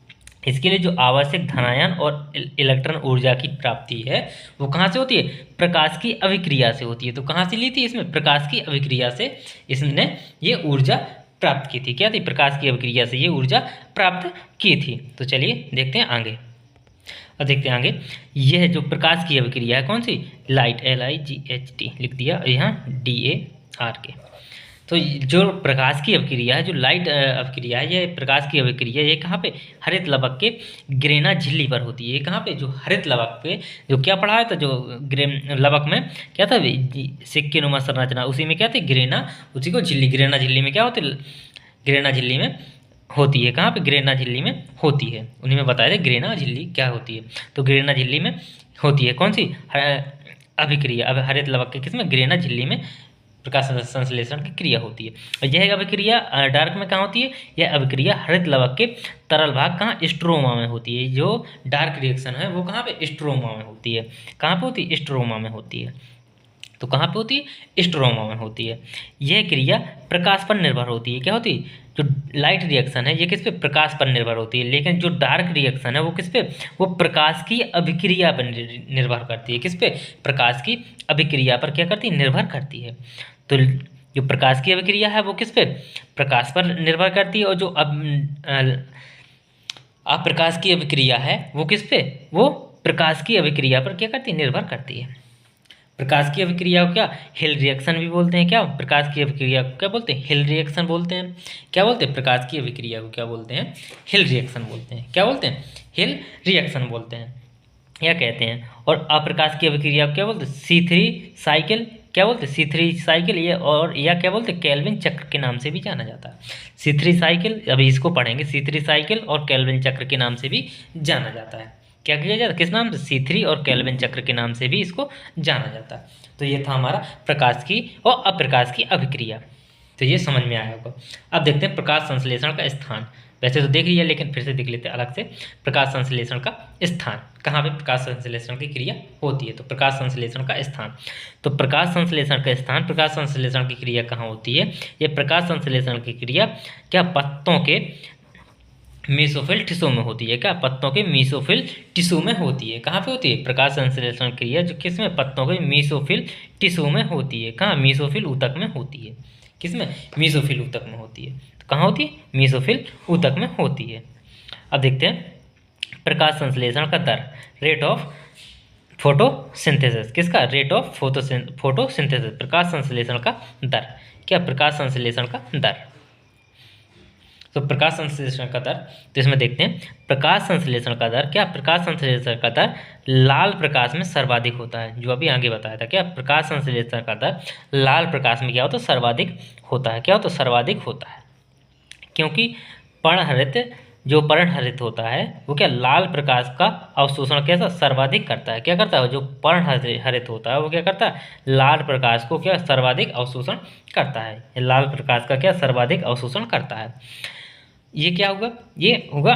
इसके लिए जो आवश्यक धनायन और इलेक्ट्रॉन ऊर्जा की प्राप्ति है वो कहाँ से होती है, प्रकाश की अभिक्रिया से होती है। तो कहाँ से ली थी इसमें, प्रकाश की अभिक्रिया से इसने ये ऊर्जा प्राप्त की थी। क्या थी, प्रकाश की अभिक्रिया से ये ऊर्जा प्राप्त की थी। तो चलिए देखते हैं आगे, और देखते हैं आगे। यह जो प्रकाश की अभिक्रिया है कौन सी, लाइट, LIGHT लिख दिया, और यहाँ DARK। तो जो प्रकाश की अभिक्रिया है, जो लाइट अभिक्रिया है, ये प्रकाश की अभिक्रिया ये कहाँ पे, हरित लवक के ग्रेना झिल्ली पर होती है। ये कहाँ पे, जो हरित लवक पे, जो क्या पढ़ा है, तो जो लवक में क्या था, सिक्के नुमा संरचना, उसी में क्या थे, ग्रेना, उसी को झिल्ली, ग्रेना झिल्ली में क्या होती है, ग्रेना झिल्ली में होती है। कहाँ पे, ग्रेना झिल्ली में होती है, उन्हीं में बताया था ग्रेना झिल्ली क्या होती है। तो ग्रेना झिल्ली में होती है कौन सी अभिक्रिया, अब हरित लवक के किसमें, ग्रेना झिल्ली में प्रकाश संश्लेषण की क्रिया होती है। और यह अभिक्रिया डार्क में कहाँ होती है, यह अभिक्रिया हरित लवक के तरल भाग कहाँ, स्ट्रोमा में होती है। जो डार्क रिएक्शन है वो कहाँ पे, स्ट्रोमा में होती है। कहाँ पे होती है, स्ट्रोमा में होती है। तो कहाँ पे होती है, स्ट्रोमा में होती है। यह क्रिया प्रकाश पर निर्भर होती है। क्या होती है, जो लाइट रिएक्शन है ये किस पे, प्रकाश पर निर्भर होती है। लेकिन जो डार्क रिएक्शन है वो किस पे, वो प्रकाश की अभिक्रिया पर निर्भर करती है। किस पे, प्रकाश की अभिक्रिया पर क्या करती है, निर्भर करती है। तो जो प्रकाश की अभिक्रिया है वो किस पे, प्रकाश पर निर्भर करती है। और जो अप्रकाश की अभिक्रिया है वो किस पे, वो प्रकाश की अभिक्रिया पर क्या करती है, निर्भर करती है। प्रकाश की अभिक्रिया को क्या हिल रिएक्शन भी बोलते हैं। क्या, प्रकाश की अभिक्रिया को क्या बोलते हैं, हिल रिएक्शन बोलते हैं। क्या बोलते हैं, प्रकाश की अभिक्रिया को क्या बोलते हैं, हिल रिएक्शन बोलते हैं। क्या बोलते हैं, हिल रिएक्शन बोलते हैं या कहते हैं। और अप्रकाश की अभिक्रिया को क्या बोलते हैं, C3 साइकिल, क्या बोलते हैं, C3 साइकिल, ये और या क्या बोलते हैं, केल्विन चक्र के नाम से भी जाना जाता है। C3 साइकिल, अभी इसको पढ़ेंगे, C3 साइकिल और केल्विन चक्र के नाम से भी जाना जाता है। क्या किया जाता है, किस नाम से, C3 और केल्विन चक्र के नाम से भी इसको जाना जाता है। तो ये था हमारा प्रकाश की और अप्रकाश की अभिक्रिया। तो ये समझ में आया होगा। अब देखते हैं प्रकाश संश्लेषण का स्थान। वैसे तो देख लिया, लेकिन फिर से देख लेते हैं अलग से। प्रकाश संश्लेषण का स्थान, कहाँ पे प्रकाश संश्लेषण की क्रिया होती है। तो प्रकाश संश्लेषण का स्थान, तो प्रकाश संश्लेषण का स्थान, प्रकाश संश्लेषण की क्रिया कहाँ होती है। ये प्रकाश संश्लेषण की क्रिया क्या पत्तों के मेसोफिल टिश्यू में होती है। क्या, पत्तों के मेसोफिल टिश्यू में होती है। कहाँ पे होती है, प्रकाश संश्लेषण क्रिया जो किसमें, पत्तों के मेसोफिल टिश्यू में होती है। कहाँ, मेसोफिल ऊतक में होती है। किसमें, मेसोफिल ऊतक में होती है। तो कहाँ होती है, मेसोफिल ऊतक में होती है। अब देखते हैं प्रकाश संश्लेषण का दर, रेट ऑफ फोटोसिंथेसिस। किसका, रेट ऑफ फोटोसिंथेसिस, प्रकाश संश्लेषण का दर। क्या, प्रकाश संश्लेषण का दर। तो प्रकाश संश्लेषण का दर, तो इसमें देखते हैं प्रकाश संश्लेषण का दर। क्या, प्रकाश संश्लेषण का दर लाल प्रकाश में सर्वाधिक होता है, जो अभी आगे बताया था। क्या, प्रकाश संश्लेषण का दर लाल प्रकाश में क्या होता है, सर्वाधिक होता है। क्या होता है, सर्वाधिक होता है, क्योंकि पर्णहरित, जो पर्णहरित होता है वो क्या, लाल प्रकाश का अवशोषण कैसा, सर्वाधिक करता है। क्या करता है, जो पर्णहरित होता है वो क्या करता है, लाल प्रकाश को क्या, सर्वाधिक अवशोषण करता है। लाल प्रकाश का क्या, सर्वाधिक अवशोषण करता है। ये क्या होगा, ये होगा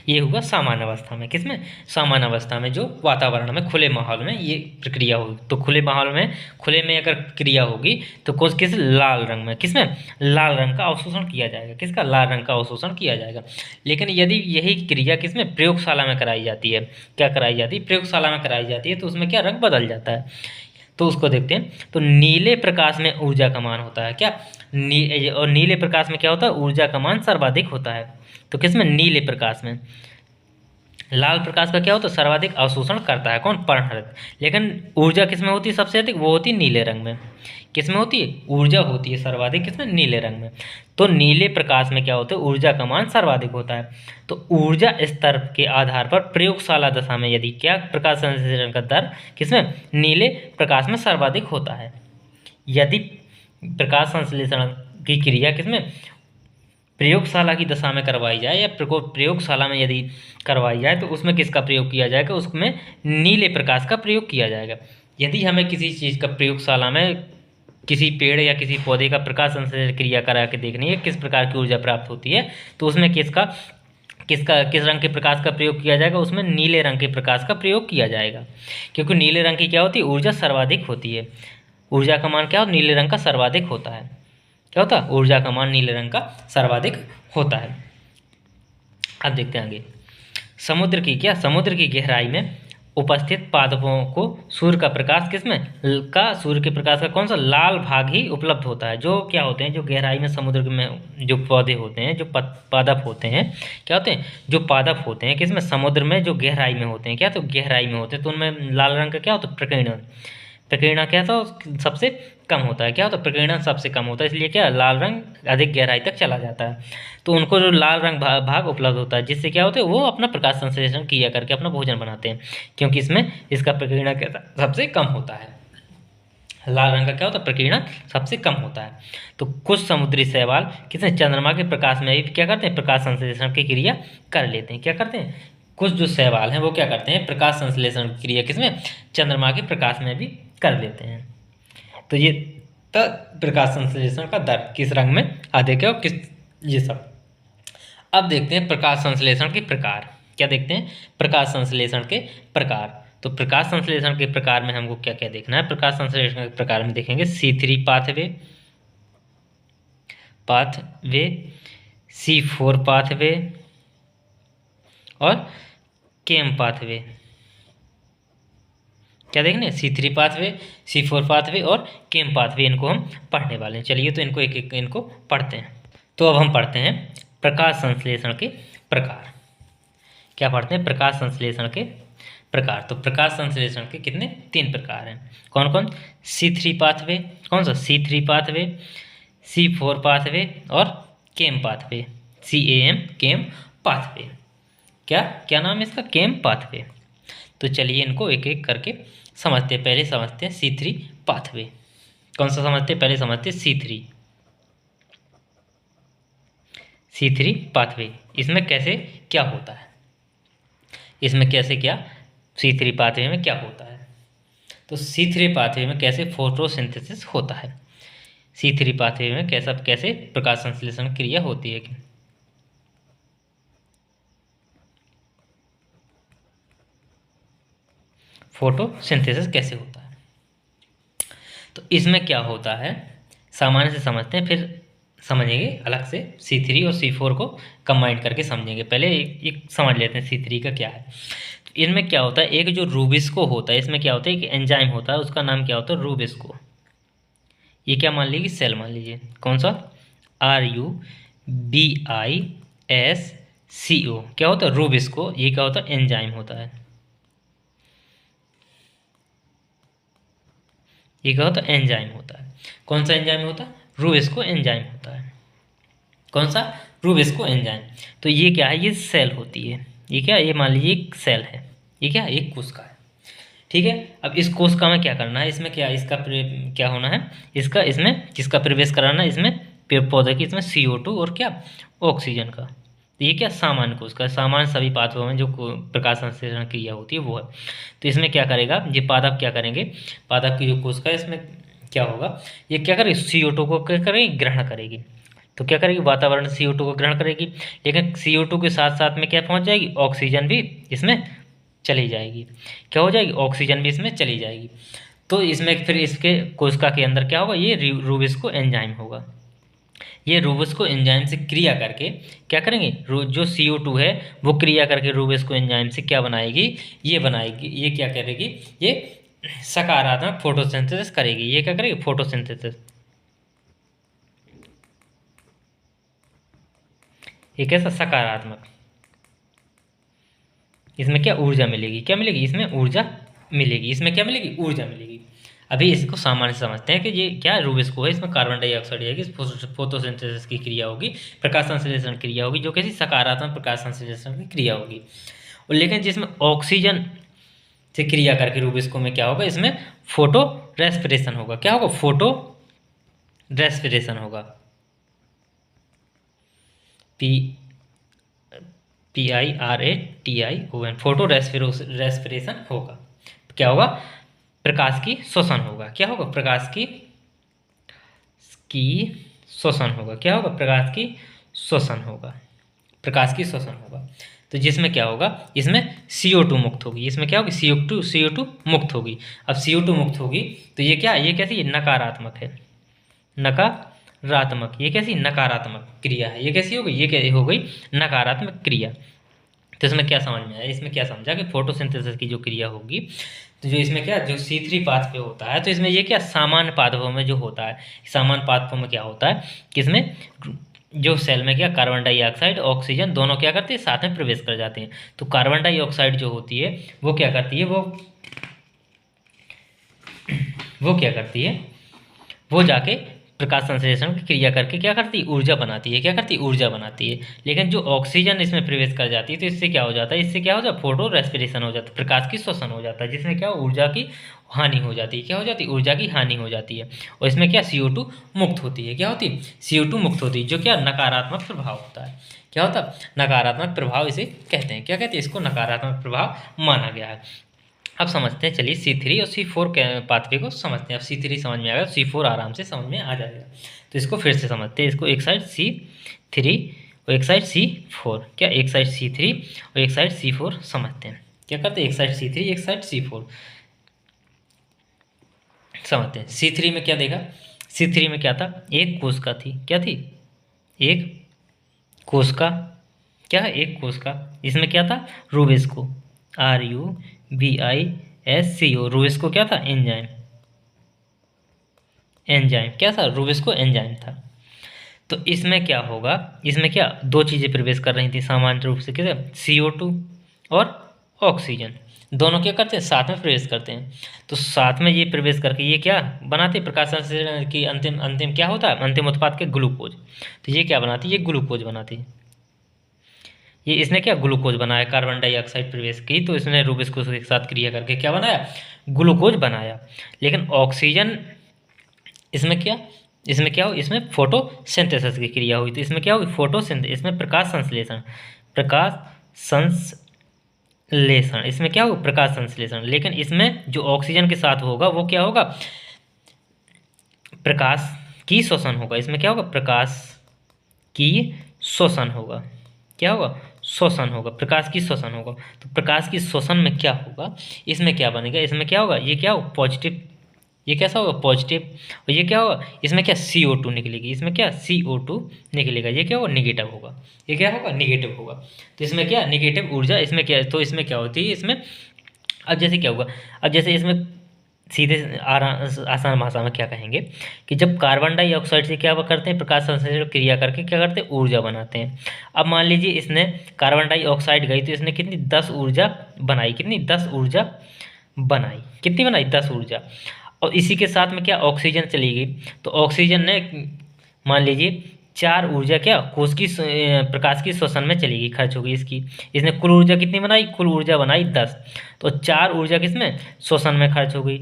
ये हुआ सामान्य अवस्था में। किसमें? सामान्य अवस्था में, जो वातावरण में खुले माहौल में ये प्रक्रिया होगी। तो खुले माहौल में, खुले में अगर क्रिया होगी तो किस लाल रंग में, किसमें? लाल रंग का अवशोषण किया जाएगा। किसका? लाल रंग का अवशोषण किया जाएगा। लेकिन यदि यही क्रिया किसमें? प्रयोगशाला में कराई जाती है। क्या कराई जाती है? प्रयोगशाला में कराई जाती है। तो उसमें क्या रंग बदल जाता है, तो उसको देखते हैं। तो नीले प्रकाश में ऊर्जा का मान होता है क्या? और नीले प्रकाश में क्या होता है? ऊर्जा का मान सर्वाधिक होता है। तो किसमें? नीले प्रकाश में। लाल प्रकाश का क्या होता है? सर्वाधिक अवशोषण करता है कौन? पर्णहरित। लेकिन ऊर्जा किसमें होती है सबसे अधिक? वो होती है नीले रंग में। किसमें होती है? ऊर्जा होती है सर्वाधिक किसमें? नीले रंग में। तो नीले प्रकाश में क्या होता है? ऊर्जा का मान सर्वाधिक होता है। तो ऊर्जा स्तर के आधार पर प्रयोगशाला दशा में यदि क्या प्रकाश संश्लेषण का दर किसमें? नीले प्रकाश में सर्वाधिक होता है। यदि प्रकाश संश्लेषण की क्रिया किसमें? प्रयोगशाला की दशा में करवाई जाए या प्रयोगशाला में यदि करवाई जाए तो उसमें किसका प्रयोग किया जाएगा? उसमें नीले प्रकाश का प्रयोग किया जाएगा। यदि हमें किसी चीज़ का प्रयोगशाला में किसी पेड़ या किसी पौधे का प्रकाश संश्लेषण क्रिया करा के देखनी है किस प्रकार की ऊर्जा प्राप्त होती है, तो उसमें किस रंग के प्रकाश का प्रयोग किया जाएगा? उसमें नीले रंग के प्रकाश का प्रयोग किया जाएगा। क्योंकि नीले रंग की क्या होती है? ऊर्जा सर्वाधिक होती है। ऊर्जा का मान क्या हो? नीले रंग का सर्वाधिक होता है। क्या होता है? ऊर्जा का मान नीले रंग का सर्वाधिक होता है। अब देखते हैं आगे। समुद्र की गहराई में उपस्थित पादपों को सूर्य का प्रकाश सूर्य के प्रकाश का कौन सा? लाल भाग ही उपलब्ध होता है। जो क्या होते हैं? जो गहराई में समुद्र में जो पौधे होते हैं, जो पादप होते हैं, क्या होते हैं? जो पादप होते हैं किसमें? समुद्र में जो गहराई में होते हैं। क्या? तो गहराई में होते हैं, तो उनमें लाल रंग का क्या होता है? प्रकीर्णन। प्रकीर्णन क्या था? सबसे कम होता है। क्या होता है? प्रकीर्णन सबसे कम होता है, इसलिए क्या? लाल रंग अधिक गहराई तक चला जाता है। तो उनको जो लाल रंग भाग उपलब्ध होता है, जिससे क्या होता है? वो अपना प्रकाश संश्लेषण किया करके अपना भोजन बनाते हैं, क्योंकि इसमें इसका प्रकीर्णन क्या सबसे कम होता है। लाल रंग का क्या होता है? प्रकीर्णन सबसे कम होता है। तो कुछ समुद्री शैवाल किसने? चंद्रमा के प्रकाश में भी क्या करते हैं? प्रकाश संश्लेषण की क्रिया कर लेते हैं। क्या करते हैं? कुछ जो शैवाल हैं वो क्या करते हैं? प्रकाश संश्लेषण की क्रिया किसमें? चंद्रमा के प्रकाश में भी कर लेते हैं। तो ये प्रकाश संश्लेषण का दर किस रंग में अधिक है और किस, ये सब। अब देखते हैं प्रकाश संश्लेषण के प्रकार। क्या देखते हैं? प्रकाश संश्लेषण के प्रकार। तो प्रकाश संश्लेषण के प्रकार में हमको क्या क्या देखना है? प्रकाश संश्लेषण के प्रकार में देखेंगे C3 पाथवे, C4 पाथवे और केम पाथवे। क्या देखने? C3 पाथवे, C4 पाथवे और केम पाथवे, इनको हम पढ़ने वाले हैं। चलिए तो इनको एक एक इनको पढ़ते हैं। तो अब हम पढ़ते हैं प्रकाश संश्लेषण के प्रकार। क्या पढ़ते हैं? प्रकाश संश्लेषण के प्रकार। तो प्रकाश संश्लेषण के कितने? 3 प्रकार हैं। कौन कौन? C3 पाथवे, कौन सा? C3 पाथवे, C4 पाथवे और केम पाथवे, CAM केम पाथवे। क्या क्या नाम है इसका? केम पाथवे। तो चलिए इनको एक एक करके समझते हैं। पहले समझते हैं C3 पाथवे। कौन सा समझते हैं? पहले समझते हैं C3 पाथवे। इसमें कैसे क्या होता है? इसमें कैसे क्या C3 पाथवे में क्या होता है? तो C3 पाथवे में कैसे फोटोसिंथेसिस होता है? C3 पाथवे में कैसे प्रकाश संश्लेषण क्रिया होती है? फोटोसिंथेसिस कैसे होता है? तो इसमें क्या होता है सामान्य से समझते हैं, फिर समझेंगे अलग से C3 और C4 को कंबाइन करके समझेंगे। पहले एक समझ लेते हैं C3 का क्या है। तो इनमें क्या होता है? एक जो रूबिस्को होता है, इसमें क्या होता है? एक एंजाइम होता है, उसका नाम क्या होता है? रूबिस्को। ये क्या मान लीजिए? सेल मान लीजिए। कौन सा? RUBISCO। क्या होता है? रूबिस्को। ये क्या होता है? एंजाइम होता है। ये क्या होता है? एंजाइम होता है। कौन सा एंजाइम होता है? रूबिस्को एंजाइम होता है। कौन सा? Rubisco enzyme. तो ये क्या है? ये सेल होती है। ये क्या? ये मान लीजिए एक सेल है। ये क्या? एक कोशिका है। ठीक है। अब इस कोशिका में क्या करना है? इसमें क्या क्या होना है? इसमें किसका प्रवेश कराना है? इसमें पेड़ पौधे की, इसमें CO2 और क्या? ऑक्सीजन का। तो ये क्या? सामान्य कोशिका। सामान्य सभी पादपों में जो प्रकाश संश्लेषण क्रिया होती है वो है। तो इसमें क्या करेगा? ये पादप क्या करेंगे? पादप की जो कोशिका है इसमें क्या होगा? ये क्या करेगी? CO2 को क्या करेगी? ग्रहण करेगी। तो क्या करेगी, वातावरण CO2 को ग्रहण करेगी, लेकिन CO2 के साथ साथ में क्या पहुंच जाएगी, ऑक्सीजन भी इसमें चली जाएगी। क्या हो जाएगी, ऑक्सीजन भी इसमें चली जाएगी। तो इसमें फिर इसके कोशिका के अंदर क्या होगा, ये रूबिस्को एंजाइम होगा। ये रूबिस्को एंजाइम से क्रिया करके क्या करेंगे, जो CO2 है वो क्रिया करके रूबिस्को एंजाइम से क्या बनाएगी, ये बनाएगी, ये क्या करेगी, ये सकारात्मक फोटोसिंथेसिस करेगी। ये क्या करेगी, फोटोसिंथेसिस। ये कैसा, सकारात्मक। इसमें क्या ऊर्जा मिलेगी, क्या मिलेगी, इसमें ऊर्जा मिलेगी। इसमें क्या मिलेगी, ऊर्जा मिलेगी। अभी इसको सामान्य से समझते हैं कि ये क्या रूबिस्को है, इसमें कार्बन डाइऑक्साइड है कि फोटोसिंथेसिस की क्रिया होगी, प्रकाश संश्लेषण क्रिया होगी, जो किसी सकारात्मक प्रकाश संश्लेषण की क्रिया होगी। और लेकिन जिसमें ऑक्सीजन से क्रिया करके रूबिस्को में क्या होगा, इसमें फोटो रेस्पिरेशन होगा। क्या होगा, फोटो रेस्पिरेशन होगा। PIRATION, फोटो रेस्पिरेशन होगा। क्या होगा, प्रकाश की श्वसन होगा। क्या होगा, प्रकाश की श्वसन होगा। क्या होगा, प्रकाश की श्वसन होगा। प्रकाश की श्वसन होगा। तो जिसमें क्या होगा, इसमें CO2 मुक्त होगी। इसमें क्या होगी, CO2 मुक्त होगी। अब CO2 मुक्त होगी तो ये क्या, ये कैसी, नकारात्मक है, नकारात्मक। ये कैसी, नकारात्मक क्रिया है। ये कैसी हो गई, ये कैसी हो गई, नकारात्मक क्रिया। तो इसमें क्या समझ में आया, इसमें क्या समझा कि फोटोसिंथेसिस की जो क्रिया होगी, तो जो इसमें क्या, जो C3 पाथवे होता है, तो इसमें ये क्या, सामान्य पाथवों में जो होता है, सामान्य पाथवों में क्या होता है कि इसमें जो सेल में क्या, कार्बन डाइऑक्साइड ऑक्सीजन दोनों क्या करते हैं, साथ में प्रवेश कर जाते हैं। तो कार्बन डाइऑक्साइड जो होती है वो क्या करती है, वो क्या करती है, वो जाके प्रकाश संश्लेषण की क्रिया करके क्या करती है, ऊर्जा बनाती है। क्या करती है, ऊर्जा बनाती है। लेकिन जो ऑक्सीजन इसमें प्रवेश कर जाती है तो इससे क्या हो जाता है, इससे क्या हो जाता है, फोटो रेस्पिरेशन हो जाता है, प्रकाश की श्वसन हो जाता है, जिसमें क्या, ऊर्जा की हानि हो जाती है। क्या हो जाती है, ऊर्जा की हानि हो जाती है। और इसमें क्या, CO2 मुक्त होती है। क्या होती है, CO2 मुक्त होती है, जो क्या, नकारात्मक प्रभाव होता है। क्या होता है, नकारात्मक प्रभाव इसे कहते हैं। क्या कहते हैं, इसको नकारात्मक प्रभाव माना गया है। अब समझते हैं, चलिए C3 और C4 के पाथवे को समझते हैं। अब C3 समझ में आ गया, C4 आराम से समझ में आ जाएगा। तो इसको फिर से समझते हैं। इसको एक साइड C3 और एक साइड C4, क्या, एक साइड C3 और एक साइड C4 समझते हैं। क्या करते हैं, एक साइड C3 एक साइड C4 समझते हैं। C3 में क्या देखा, C3 में क्या था, एक कोशिका थी। क्या थी, एक कोशिका। क्या है, एक कोशिका। इसमें क्या था, रूबिस्को, RUBISCO, रूबिस्को क्या था, एंजाइम। एंजाइम क्या था, रूबिस्को एंजाइम था। तो इसमें क्या होगा, इसमें क्या, दो चीज़ें प्रवेश कर रही थी सामान्य रूप से, क्या, CO2 और ऑक्सीजन, दोनों क्या करते हैं, साथ में प्रवेश करते हैं। तो साथ में ये प्रवेश करके ये क्या बनाते हैं, प्रकाश संश्लेषण की अंतिम अंतिम क्या होता है, अंतिम उत्पाद के ग्लूकोज। तो ये क्या बनाती है, ये ग्लूकोज बनाती है। ये इसने क्या, ग्लूकोज बनाया, कार्बन डाइऑक्साइड प्रवेश की तो इसने रूबिस्को के साथ क्रिया करके क्या बनाया, ग्लूकोज बनाया। लेकिन ऑक्सीजन इसमें क्या, इसमें क्या हो, इसमें फोटोसिंथेसिस की क्रिया हुई। तो इसमें क्या होगी, फोटोसिंथेसिस, इसमें प्रकाश संश्लेषण, प्रकाश संश्लेषण, इसमें क्या होगा, प्रकाश संश्लेषण। लेकिन इसमें जो ऑक्सीजन के साथ होगा वो क्या होगा, प्रकाश की श्वसन होगा। इसमें क्या होगा, प्रकाश की श्वसन होगा। क्या होगा, श्वसन होगा, प्रकाश की श्वसन होगा। तो प्रकाश की श्वसन में क्या होगा, इसमें क्या बनेगा, इसमें क्या होगा, ये क्या होगा, पॉजिटिव, ये कैसा होगा, पॉजिटिव। और ये क्या होगा, इसमें क्या, CO2 निकलेगी। इसमें क्या, CO2 निकलेगा। ये क्या होगा, निगेटिव होगा। ये क्या होगा, निगेटिव होगा। तो इसमें क्या, निगेटिव ऊर्जा। इसमें क्या, तो इसमें क्या होती है, इसमें अब जैसे क्या होगा, अब जैसे इसमें सीधे आसान भाषा में क्या कहेंगे कि जब कार्बन डाइऑक्साइड से क्या करते हैं, प्रकाश संश्लेषण क्रिया करके क्या करते हैं, ऊर्जा बनाते हैं। अब मान लीजिए इसने कार्बन डाइऑक्साइड गई तो इसने कितनी, 10 ऊर्जा बनाई। कितनी, 10 ऊर्जा बनाई। कितनी बनाई, 10 ऊर्जा। और इसी के साथ में क्या, ऑक्सीजन चली गई। तो ऑक्सीजन ने मान लीजिए 4 ऊर्जा क्या, कोश की प्रकाश की श्वसन में चली गई, खर्च हो गई इसकी। इसने कुल ऊर्जा कितनी बनाई, कुल ऊर्जा बनाई 10। तो 4 ऊर्जा किसमें, श्वसन में खर्च हो गई।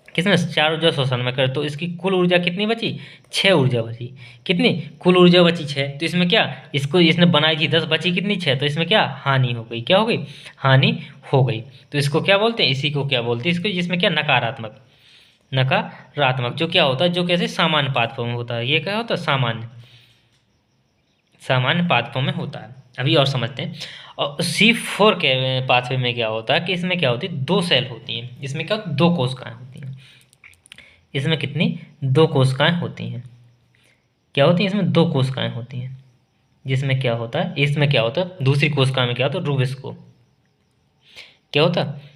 किसमें, 4 ऊर्जा श्वसन में कर, तो इसकी कुल ऊर्जा कितनी बची, 6 ऊर्जा बची। कितनी, कुल ऊर्जा बची 6। तो इसमें क्या, इसको इसने बनाई थी 10, बची कितनी, 6। तो इसमें क्या, हानि हो गई। क्या हो गई, हानि हो गई। तो इसको क्या बोलते हैं, इसी को क्या बोलते हैं, इसको, जिसमें क्या, नकारात्मक, नकारात्मक जो क्या होता है, जो कैसे सामान्य पाथवे में होता है। ये क्या होता है, सामान्य, सामान्य पादपों में होता है। अभी और समझते हैं। और C4 के पाथवे में क्या होता है कि इसमें क्या होती है, 2 सेल होती हैं। इसमें क्या 2 कोशिकाएं होती हैं। इसमें कितनी 2 कोशिकाएं होती हैं। क्या होती हैं इसमें 2 कोशिकाएं होती हैं। जिसमें क्या होता है, इसमें क्या होता है, दूसरी कोशिका में क्या होता है, रूबिस्को क्या होता है,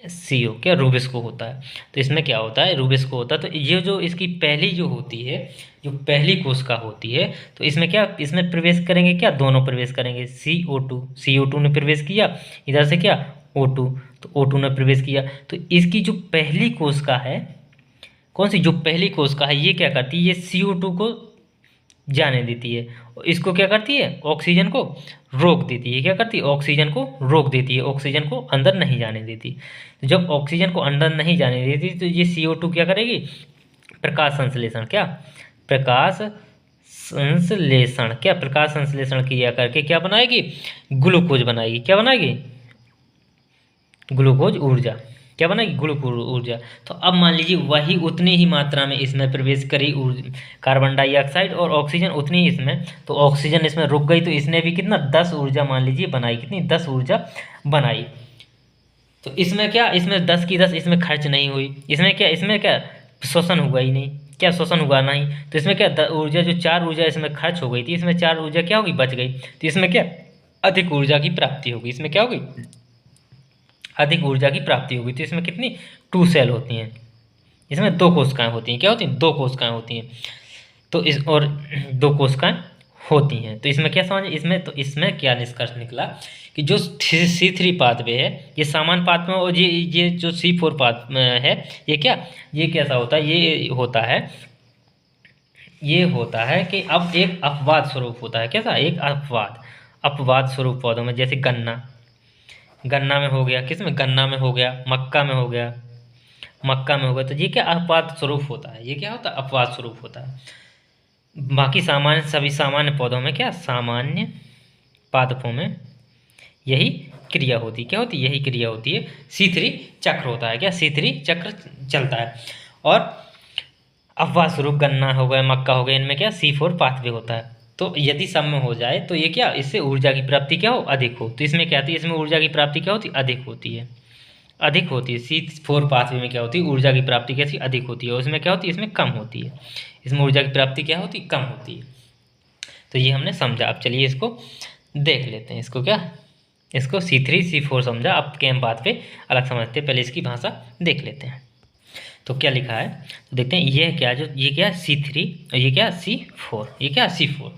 CO क्या रूबिस्को होता है। तो इसमें क्या होता है, रूबिस्को होता है। तो ये जो इसकी पहली जो होती है, जो पहली कोशिका होती है, तो इसमें क्या, इसमें प्रवेश करेंगे क्या, दोनों प्रवेश करेंगे। CO2 ने प्रवेश किया, इधर से क्या O2, तो O2 ने प्रवेश किया। तो इसकी जो पहली कोशिका है, कौन सी, जो पहली कोशिका है, ये क्या करती है, ये CO2 को जाने देती है और इसको क्या करती है, ऑक्सीजन को रोक देती है। क्या करती है, ऑक्सीजन को रोक देती है, ऑक्सीजन को अंदर नहीं जाने देती। तो जब ऑक्सीजन को अंदर नहीं जाने देती तो ये CO2 क्या करेगी, प्रकाश संश्लेषण, क्या प्रकाश संश्लेषण, क्या प्रकाश संश्लेषण किया करके क्या बनाएगी, ग्लूकोज बनाएगी। क्या बनाएगी, ग्लूकोज ऊर्जा। क्या बनाएगी, ग्लूकोज ऊर्जा। तो अब मान लीजिए वही उतनी ही मात्रा में इसमें प्रवेश करी कार्बन डाइऑक्साइड और ऑक्सीजन उतनी ही इसमें, तो ऑक्सीजन इसमें रुक गई तो इसने भी कितना 10 ऊर्जा मान लीजिए बनाई, कितनी 10 ऊर्जा बनाई। तो इसमें क्या, इसमें 10 की 10 इसमें खर्च नहीं हुई। इसमें क्या शोषण हुआ ही नहीं, क्या शोषण हुआ नहीं। तो इसमें क्या ऊर्जा, जो 4 ऊर्जा इसमें खर्च हो गई थी, इसमें 4 ऊर्जा क्या होगी, बच गई। तो इसमें क्या अधिक ऊर्जा की प्राप्ति होगी। इसमें क्या होगी, अधिक ऊर्जा की प्राप्ति होगी। तो इसमें कितनी 2 सेल होती हैं, इसमें 2 कोशिकाएं होती हैं। क्या होती हैं, 2 कोशिकाएं होती हैं। तो इस और 2 कोशिकाएं होती हैं। तो इसमें क्या समझ, इसमें क्या निष्कर्ष निकला कि जो C3 पाथवे है ये सामान्य पाथ में, और ये जो C4 पाथ है ये क्या, ये कैसा होता है, ये होता है कि अब एक अपवाद स्वरूप होता है। कैसा, एक अपवाद स्वरूप पौधों में, जैसे गन्ना में हो गया, किसमें, गन्ना में हो गया, मक्का में हो गया, तो ये क्या अपवाद स्वरूप होता है। ये क्या होता है, अपवाद स्वरूप होता है। बाकी सभी सामान्य पौधों में क्या, सामान्य पादपों में यही क्रिया होती है। क्या होती है, यही क्रिया होती है। C3 चक्र होता है। क्या C3 चक्र चलता है। और अपवाद स्वरूप गन्ना हो गया, मक्का हो गया, इनमें क्या C4 पाथवे होता है। तो यदि सब में हो जाए तो ये क्या, इससे ऊर्जा की प्राप्ति क्या हो, अधिक हो। तो इसमें क्या होती है, इसमें ऊर्जा की प्राप्ति क्या होती है, अधिक होती है। C4 पाथवे में क्या होती है, ऊर्जा की प्राप्ति कैसी, अधिक होती है। और इसमें क्या होती है, इसमें कम होती है। इसमें ऊर्जा की प्राप्ति क्या होती है, कम होती है। तो ये हमने समझा। अब चलिए इसको देख लेते हैं। इसको C3 C4 समझा। अब कैम पाथवे अलग समझते हैं, पहले इसकी भाषा देख लेते हैं। तो क्या लिखा है, तो देखते हैं। ये क्या C3 और ये क्या C4, ये क्या C4।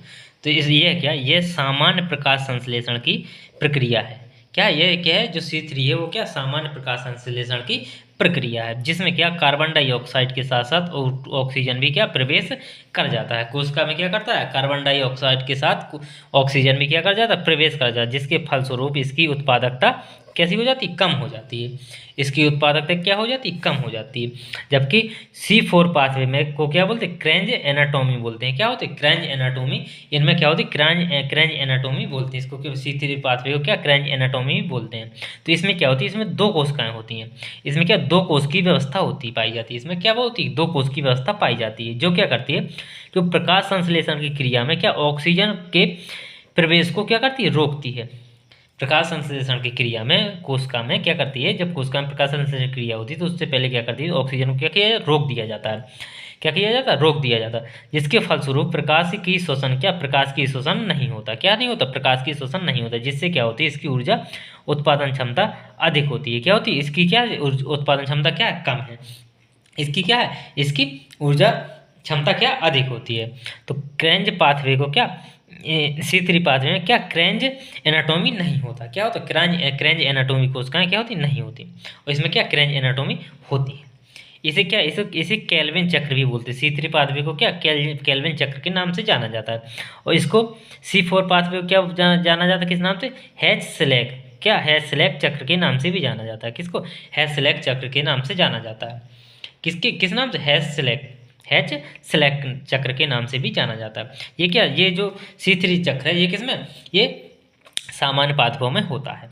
तो ये क्या, ये सामान्य प्रकाश संश्लेषण की प्रक्रिया है। क्या, ये क्या है, जो C3 है वो क्या, सामान्य प्रकाश संश्लेषण की प्रक्रिया है, जिसमें क्या कार्बन डाइऑक्साइड के साथ साथ ऑक्सीजन भी क्या प्रवेश कर जाता है। कोशिका में क्या करता है, कार्बन डाइऑक्साइड के साथ ऑक्सीजन भी क्या कर जाता है, प्रवेश कर जाता है। जिसके फलस्वरूप इसकी उत्पादकता कैसी हो जाती है, कम हो जाती है। इसकी उत्पादकता क्या हो जाती है, कम हो जाती है। जबकि C4 पाथवे में को क्या बोलते हैं, क्रेंज एनाटोमी बोलते हैं। क्या होते हैं, क्रेंज एनाटोमी। इनमें क्या होती है, क्रेंज एनाटोमी बोलते हैं इसको। C3 पाथवे को क्या क्रेंज एनाटोमी बोलते हैं। तो इसमें क्या होती है, इसमें 2 कोशिकाएं होती हैं। इसमें क्या 2 कोश की व्यवस्था पाई जाती है। इसमें क्या होती है, 2 कोश की व्यवस्था पाई जाती है, जो क्या करती है, जो प्रकाश संश्लेषण की क्रिया में क्या ऑक्सीजन के प्रवेश को क्या करती है, रोकती है। प्रकाश संश्लेषण की क्रिया में कोशिका में क्या करती है, जब कोशिका में प्रकाश संश्लेषण क्रिया होती है तो उससे पहले क्या करती है, ऑक्सीजन को क्या किया जाता है, रोक दिया जाता है। क्या किया जाता है, रोक दिया जाता है। जिसके फलस्वरूप प्रकाश की शोषण नहीं होता। क्या नहीं होता, प्रकाश की शोषण नहीं होता। जिससे क्या होती है, इसकी ऊर्जा उत्पादन क्षमता अधिक होती है। क्या होती है, इसकी क्या उत्पादन क्षमता क्या है, कम है। इसकी क्या है, इसकी ऊर्जा क्षमता क्या अधिक होती है। तो क्रेंज पाथवे को क्या, C3 पाथवे में क्या क्रेंज एनाटोमी नहीं होता। क्या होता, क्रेंज एनाटोमी कोशिकाएं क्या होती, नहीं होती। और इसमें क्या क्रेंज एनाटोमी होती है। इसे केल्विन चक्र भी बोलते हैं। C3 पाथवे को क्या केल्विन चक्र के नाम से जाना जाता है। और इसको C4 पाथवे को क्या जाना जाता है, किस नाम से, हेच-स्लैक चक्र के नाम से भी जाना जाता है। किसको, हेच-स्लैक चक्र के नाम से जाना जाता है। किस नाम से, हेच-स्लैक चक्र के नाम से भी जाना जाता है। ये क्या, ये जो C3 चक्र है ये किसमें, ये सामान्य पादपों में होता है।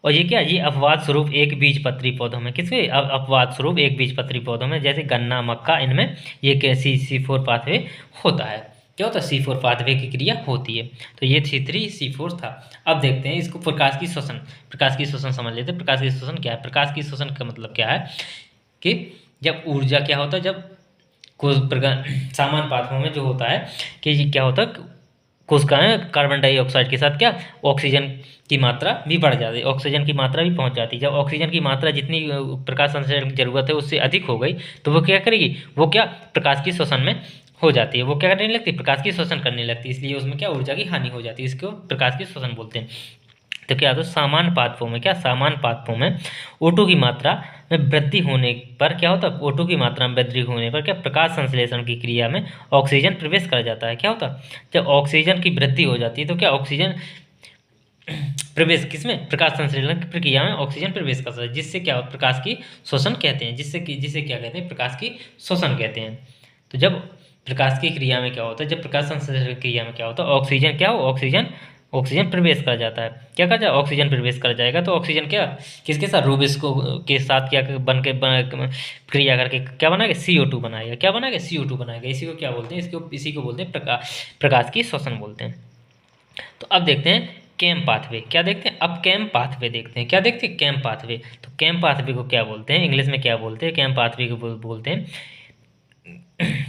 और ये क्या, ये अपवाद स्वरूप एक बीजपत्री पौधों में, किसके अपवाद स्वरूप एक बीजपत्री पौधों में, जैसे गन्ना, मक्का, इनमें ये C4 पाथवे होता है। क्या होता है, C4 पाथवे की क्रिया होती है। तो ये C3C4 था। अब देखते हैं इसको प्रकाश की श्वसन। प्रकाश की श्वसन समझ लेते हैं। प्रकाश की श्वसन क्या है? प्रकाश की श्वसन का मतलब क्या है कि जब ऊर्जा क्या होता है, जब कुछ प्रकार सामान्य पाथवों में जो होता है कि क्या होता है, कोशिकाएं कार्बन डाइऑक्साइड के साथ क्या ऑक्सीजन की मात्रा भी बढ़ जाती है, ऑक्सीजन की मात्रा भी पहुंच जाती है। जब ऑक्सीजन की मात्रा जितनी प्रकाश संश्लेषण की जरूरत है उससे अधिक हो गई तो वो क्या करेगी, वो क्या प्रकाश की श्वसन में हो जाती है, वो क्या करने लगती है, प्रकाश की श्वसन करने लगती है। इसलिए उसमें क्या ऊर्जा की हानि हो जाती है, इसको प्रकाश की श्वसन बोलते हैं। तो क्या होता है, सामान्य पादपों में क्या, सामान्य पादपों में O2 की मात्रा में वृद्धि होने पर क्या होता है, O2 की मात्रा में वृद्धि होने पर क्या प्रकाश संश्लेषण की क्रिया में ऑक्सीजन प्रवेश कर जाता है। क्या होता है, जब ऑक्सीजन की वृद्धि हो जाती है तो क्या ऑक्सीजन प्रवेश किसमें, प्रकाश संश्लेषण की प्रक्रिया में ऑक्सीजन प्रवेश करता है, जिससे क्या प्रकाश की श्वसन कहते हैं, जिसे क्या कहते हैं, प्रकाश की श्वसन कहते हैं। तो जब प्रकाश की क्रिया में क्या होता है, जब प्रकाश संश्लेषण की क्रिया में क्या होता है, ऑक्सीजन क्या हो, ऑक्सीजन प्रवेश कर जाता है। क्या कर जाए, ऑक्सीजन प्रवेश कर जाएगा तो ऑक्सीजन क्या किसके साथ, रूबिस को के साथ क्या क्रिया करके क्या बनाएगा, CO2 बनाएगा। क्या बनाएगा, CO2 बनाएगा। इसी को क्या बोलते हैं, इसी को बोलते हैं प्रकाश की श्वसन बोलते हैं। तो अब देखते हैं कैम पाथवे। क्या देखते हैं, अब कैम पाथवे देखते हैं। क्या देखते हैं, कैम पाथवे। तो कैम पाथवे को क्या बोलते हैं, इंग्लिश में क्या बोलते हैं, कैम पाथवे को बोलते हैं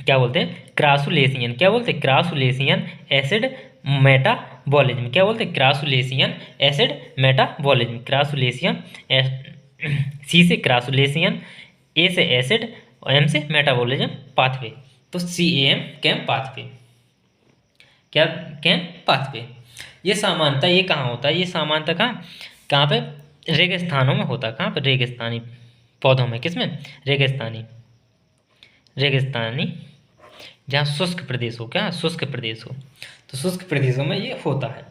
क्या बोलते हैं, क्रासुलेशियन। क्या बोलते हैं, क्रासुलेशियन एसिड मेटाबॉलिज्म। क्या बोलते हैं, क्रासुलेशियन एसिड मेटाबॉलिज्म। क्रासुलेशियन, सी से क्रासुलेशियन, ए से एसिड, एम से मेटाबॉलिज्म पाथवे। तो CAM कैम पाथवे। क्या, कैम पाथवे। ये सामान्यतः ये कहाँ होता है, ये सामान्यतः कहाँ पे, रेगिस्तानों में होता है। कहाँ पे, रेगिस्तानी पौधों में। किसमें, रेगिस्तानी जहाँ शुष्क प्रदेश हो, क्या शुष्क प्रदेश हो, तो शुष्क प्रदेशों में ये होता है।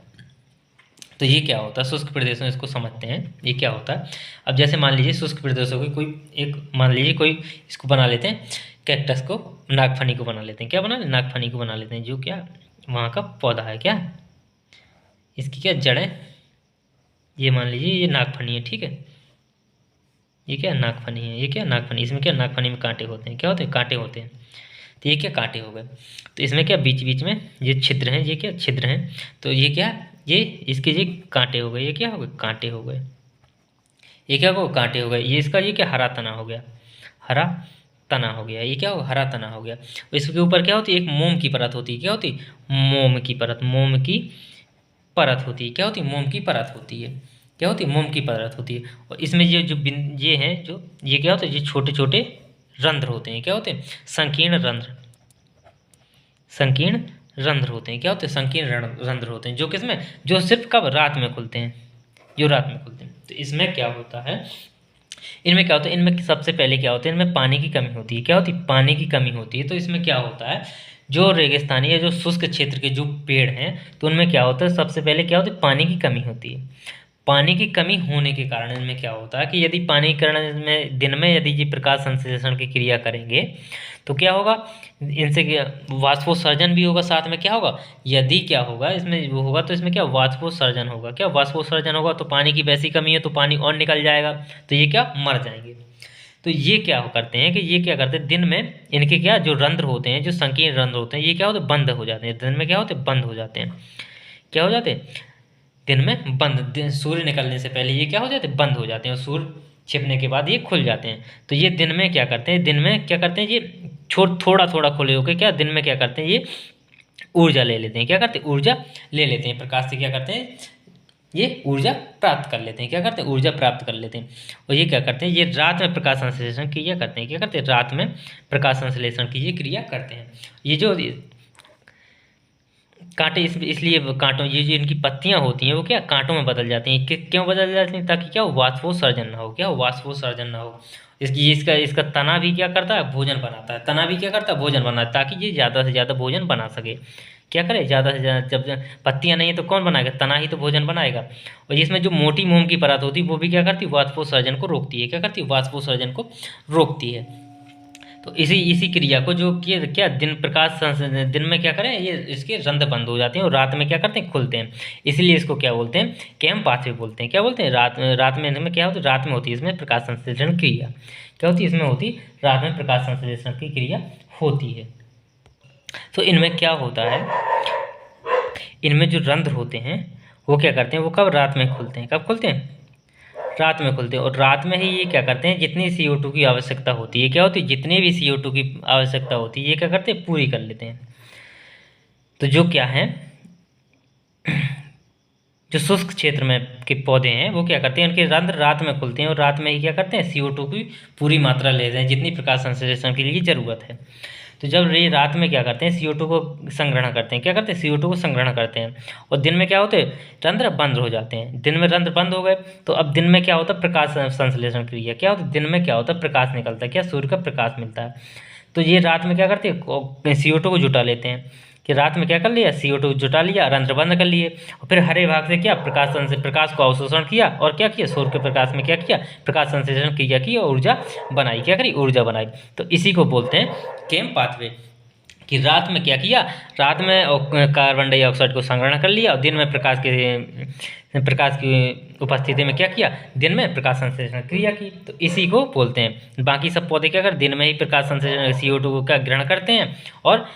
तो ये क्या होता है, शुष्क प्रदेशों में इसको समझते हैं ये क्या होता है। अब जैसे मान लीजिए शुष्क प्रदेशों की कोई एक, मान लीजिए कोई इसको बना लेते हैं, कैक्टस को, नागफनी को बना लेते हैं। क्या बना लेते, नागफनी को बना लेते हैं, जो क्या वहाँ का पौधा है। क्या इसकी क्या जड़ें, ये मान लीजिए ये नागफनी है, ठीक है, ये क्या नागफनी है, ये क्या नागफनी, इसमें क्या नागफनी में कांटे होते हैं। क्या होते हैं, कांटे होते हैं। तो ये क्या कांटे हो गए। तो इसमें क्या बीच बीच में ये छिद्र हैं, ये क्या छिद्र हैं। तो ये क्या, ये इसके ये कांटे हो गए, ये क्या हो गए, कांटे हो गए। ये क्या हो, कांटे हो गए। ये इसका ये क्या हरा तना हो गया, हरा तना हो गया। ये क्या हो, हरा तना हो गया। इसके ऊपर क्या होती है, एक मोम की परत होती है। क्या होती, मोम की परत, मोम की परत होती है। क्या होती है, मोम की परत होती है। क्या होती है, मोम की परत होती है। और इसमें ये जो ये हैं, जो ये क्या होता है, ये छोटे छोटे रंध्र होते हैं। क्या होते हैं, संकीर्ण रंध्र, संकीर्ण रंध्र होते हैं। क्या होते हैं, संकीर्ण रंध्र होते हैं, जो किसमें, जो सिर्फ कब, रात में खुलते हैं, जो रात में खुलते हैं। तो इसमें क्या होता है, इनमें क्या होता है, इनमें सबसे पहले क्या होता है, इनमें पानी की कमी होती है। क्या होती है, पानी की कमी होती है। तो इसमें क्या होता है, जो रेगिस्तानी या जो शुष्क क्षेत्र के जो पेड़ हैं, तो उनमें क्या होता है, सबसे पहले क्या होता है, पानी की कमी होती है। पानी की कमी होने के कारण इनमें क्या होता है कि यदि पानी करण में दिन में यदि ये प्रकाश संश्लेषण की क्रिया करेंगे तो क्या होगा, इनसे क्या वाष्पोत्सर्जन भी होगा, साथ में क्या होगा, यदि क्या होगा इसमें वो होगा तो इसमें क्या वाष्पोत्सर्जन होगा। क्या वाष्पोत्सर्जन होगा तो पानी की वैसी कमी है तो पानी और निकल जाएगा, तो ये क्या मर जाएंगे। तो ये क्या करते हैं कि ये क्या करते हैं, दिन में इनके क्या जो रंध्र होते हैं, जो संकीर्ण रंध्र होते हैं, ये क्या होते हैं, बंद हो जाते हैं। दिन में क्या होते हैं, बंद हो जाते हैं। क्या हो जाते हैं, दिन में बंद, सूर्य निकलने से पहले ये क्या हो जाते हैं, बंद हो जाते हैं, और सूर्य छिपने के बाद ये खुल जाते हैं। तो ये दिन में क्या करते हैं, दिन में क्या करते हैं, ये थोड़ा थोड़ा खुले होकर क्या दिन में क्या करते हैं, ये ऊर्जा ले लेते हैं। क्या करते हैं, ऊर्जा ले लेते हैं, प्रकाश से क्या करते हैं, ये ऊर्जा प्राप्त कर लेते हैं। क्या करते हैं, ऊर्जा प्राप्त कर लेते हैं। और ये क्या करते हैं, ये रात में प्रकाश संश्लेषण क्रिया करते हैं। क्या करते हैं, रात में प्रकाश संश्लेषण की ये क्रिया करते हैं। ये जो कांटे इसलिए कांटों, ये जो इनकी पत्तियां होती हैं वो क्या कांटों में बदल जाती हैं। क्यों बदल जाती हैं, ताकि क्या वाष्पोत्सर्जन ना हो। क्या वाष्पोत्सर्जन ना हो, इसकी इसका तना भी क्या करता है, भोजन बनाता है। तना भी क्या करता है, भोजन बनाता है, ताकि ये ज़्यादा से ज़्यादा भोजन बना सके। क्या करे, ज़्यादा से ज़्यादा, जब पत्तियां नहीं है तो कौन बनाएगा, तना ही तो भोजन बनाएगा। और इसमें जो मोटी मोम की परत होती है वो भी क्या करती है, वाष्पोत्सर्जन को रोकती है। क्या करती है, वाष्पोत्सर्जन को रोकती है। तो इसी क्रिया को जो कि क्या दिन दिन में क्या करें, ये इसके रंध्र बंद हो जाते हैं और रात में क्या करते हैं, खुलते हैं। इसलिए इसको क्या बोलते हैं, कैम पाथवे बोलते हैं। क्या बोलते हैं, रात में इनमें क्या होती है, रात में होती है इसमें प्रकाश संश्लेषण क्रिया। क्या होती है, इसमें होती रात में प्रकाश संश्लेषण की क्रिया होती है। तो इनमें क्या होता है, इनमें जो रंध्र होते हैं वो क्या करते हैं, वो कब रात में खुलते हैं, कब खुलते हैं, रात में खुलते हैं। और रात में ही ये क्या करते हैं, जितनी CO2 की आवश्यकता होती है, क्या होती है, जितनी भी CO2 की आवश्यकता होती है ये क्या करते हैं, पूरी कर लेते हैं। तो जो क्या है, जो शुष्क क्षेत्र में के पौधे हैं वो क्या करते हैं, उनके रंध्र रात में खुलते हैं और रात में ही क्या करते हैं, CO2 की पूरी मात्रा लेते हैं जितनी प्रकाश संश्लेषण के लिए ज़रूरत है। तो जब ये रात में क्या करते हैं, CO2 को संग्रहण करते हैं, क्या करते हैं, CO2 को संग्रहण करते हैं। और दिन में क्या होते हैं, रंध्र बंद हो जाते हैं। दिन में रंध्र बंद हो गए तो अब दिन में क्या होता है, प्रकाश संश्लेषण क्रिया क्या होती है, दिन में क्या होता है, प्रकाश निकलता है, क्या, सूर्य का प्रकाश मिलता है। तो ये रात में क्या करते हैं, CO2 को जुटा लेते हैं, कि रात में क्या कर लिया, CO2 जुटा लिया, रंध्र बंद कर लिए, और फिर हरे भाग से क्या, प्रकाश को अवशोषण किया और क्या किया, सूर्य के प्रकाश में क्या किया, प्रकाश संश्लेषण क्रिया की और ऊर्जा बनाई, क्या करी, ऊर्जा बनाई। तो इसी को बोलते हैं केम पाथवे, कि रात में क्या किया, रात में कार्बन डाइऑक्साइड को संग्रहण कर लिया और दिन में प्रकाश की उपस्थिति में क्या किया, दिन में प्रकाश संश्लेषण क्रिया की। तो इसी को बोलते हैं। बाकी सब पौधे क्या कर, दिन में ही प्रकाश संश्लेषण CO2 को क्या ग्रहण करते हैं और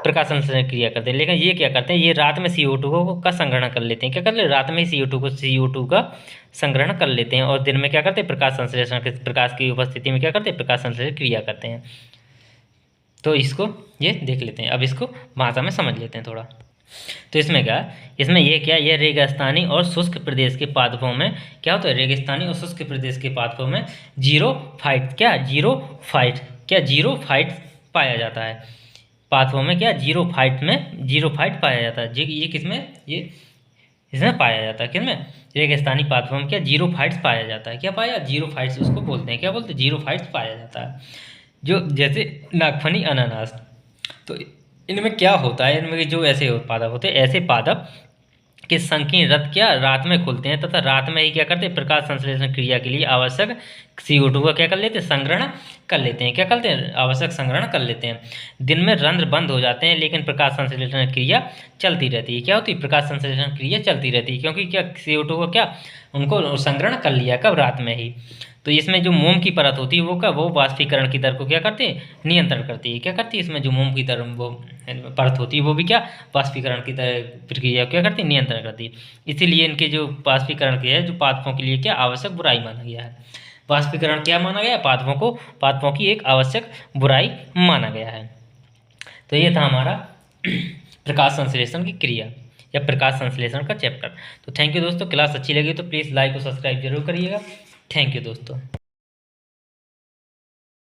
प्रकाश संश्लेषण क्रिया करते हैं। लेकिन ये क्या करते हैं, ये रात में CO2 को का संग्रहण कर लेते हैं, क्या कर ले, रात में ही CO2 का संग्रहण कर लेते हैं और दिन में क्या करते हैं, प्रकाश संश्लेषण प्रकाश की उपस्थिति में क्या करते हैं, प्रकाश संश्लेषण क्रिया करते हैं। तो इसको ये देख लेते हैं। अब इसको भाषा में समझ लेते हैं थोड़ा। तो इसमें क्या, इसमें ये क्या, ये रेगिस्तानी और शुष्क प्रदेश के पादपों में क्या होता है, रेगिस्तानी और शुष्क प्रदेश के पादपों में जीरोफाइट पाया जाता है। पादपों में क्या, जीरोफाइट पाया जाता है। ये किसमें, ये इसमें पाया जाता है, किसमें, रेगिस्तानी पादपों में क्या, जीरोफाइट्स पाया जाता है। क्या पाया, जीरोफाइट्स उसको बोलते हैं, क्या बोलते हैं, जीरोफाइट्स पाया जाता है। जो जैसे नागफनी, अनानास। तो इनमें क्या होता है, इनमें जो ऐसे पादप होते हैं, ऐसे पादप के संकीर्ण रथ क्या रात में खुलते हैं तथा रात में ही क्या करते हैं, प्रकाश संश्लेषण क्रिया के लिए आवश्यक CO2 का क्या कर लेते हैं, संग्रहण कर लेते हैं, क्या करते हैं, आवश्यक संग्रहण कर लेते हैं। दिन में रंध्र बंद हो जाते हैं लेकिन प्रकाश संश्लेषण क्रिया चलती रहती है। क्या होती है, प्रकाश संश्लेषण क्रिया चलती रहती है, क्योंकि क्या, CO2 को क्या उनको संग्रहण कर लिया, कब, रात में ही। तो इसमें जो मोम की परत होती है वो क्या, वो वाष्पीकरण की दर को क्या करती है, नियंत्रण करती है। क्या करती है, इसमें जो मोम की दर वो परत होती है वो भी क्या, वाष्पीकरण की प्रक्रिया क्या करती है, नियंत्रण करती है। इसीलिए इनके जो वाष्पीकरण के है, जो पादपों के लिए क्या आवश्यक बुराई माना गया है। वाष्पीकरण क्या माना गया है, पादपों की एक आवश्यक बुराई माना गया है। तो ये था हमारा प्रकाश संश्लेषण की क्रिया या प्रकाश संश्लेषण का चैप्टर। तो थैंक यू दोस्तों, क्लास अच्छी लगी तो प्लीज़ लाइक और सब्सक्राइब जरूर करिएगा। थैंक यू दोस्तों।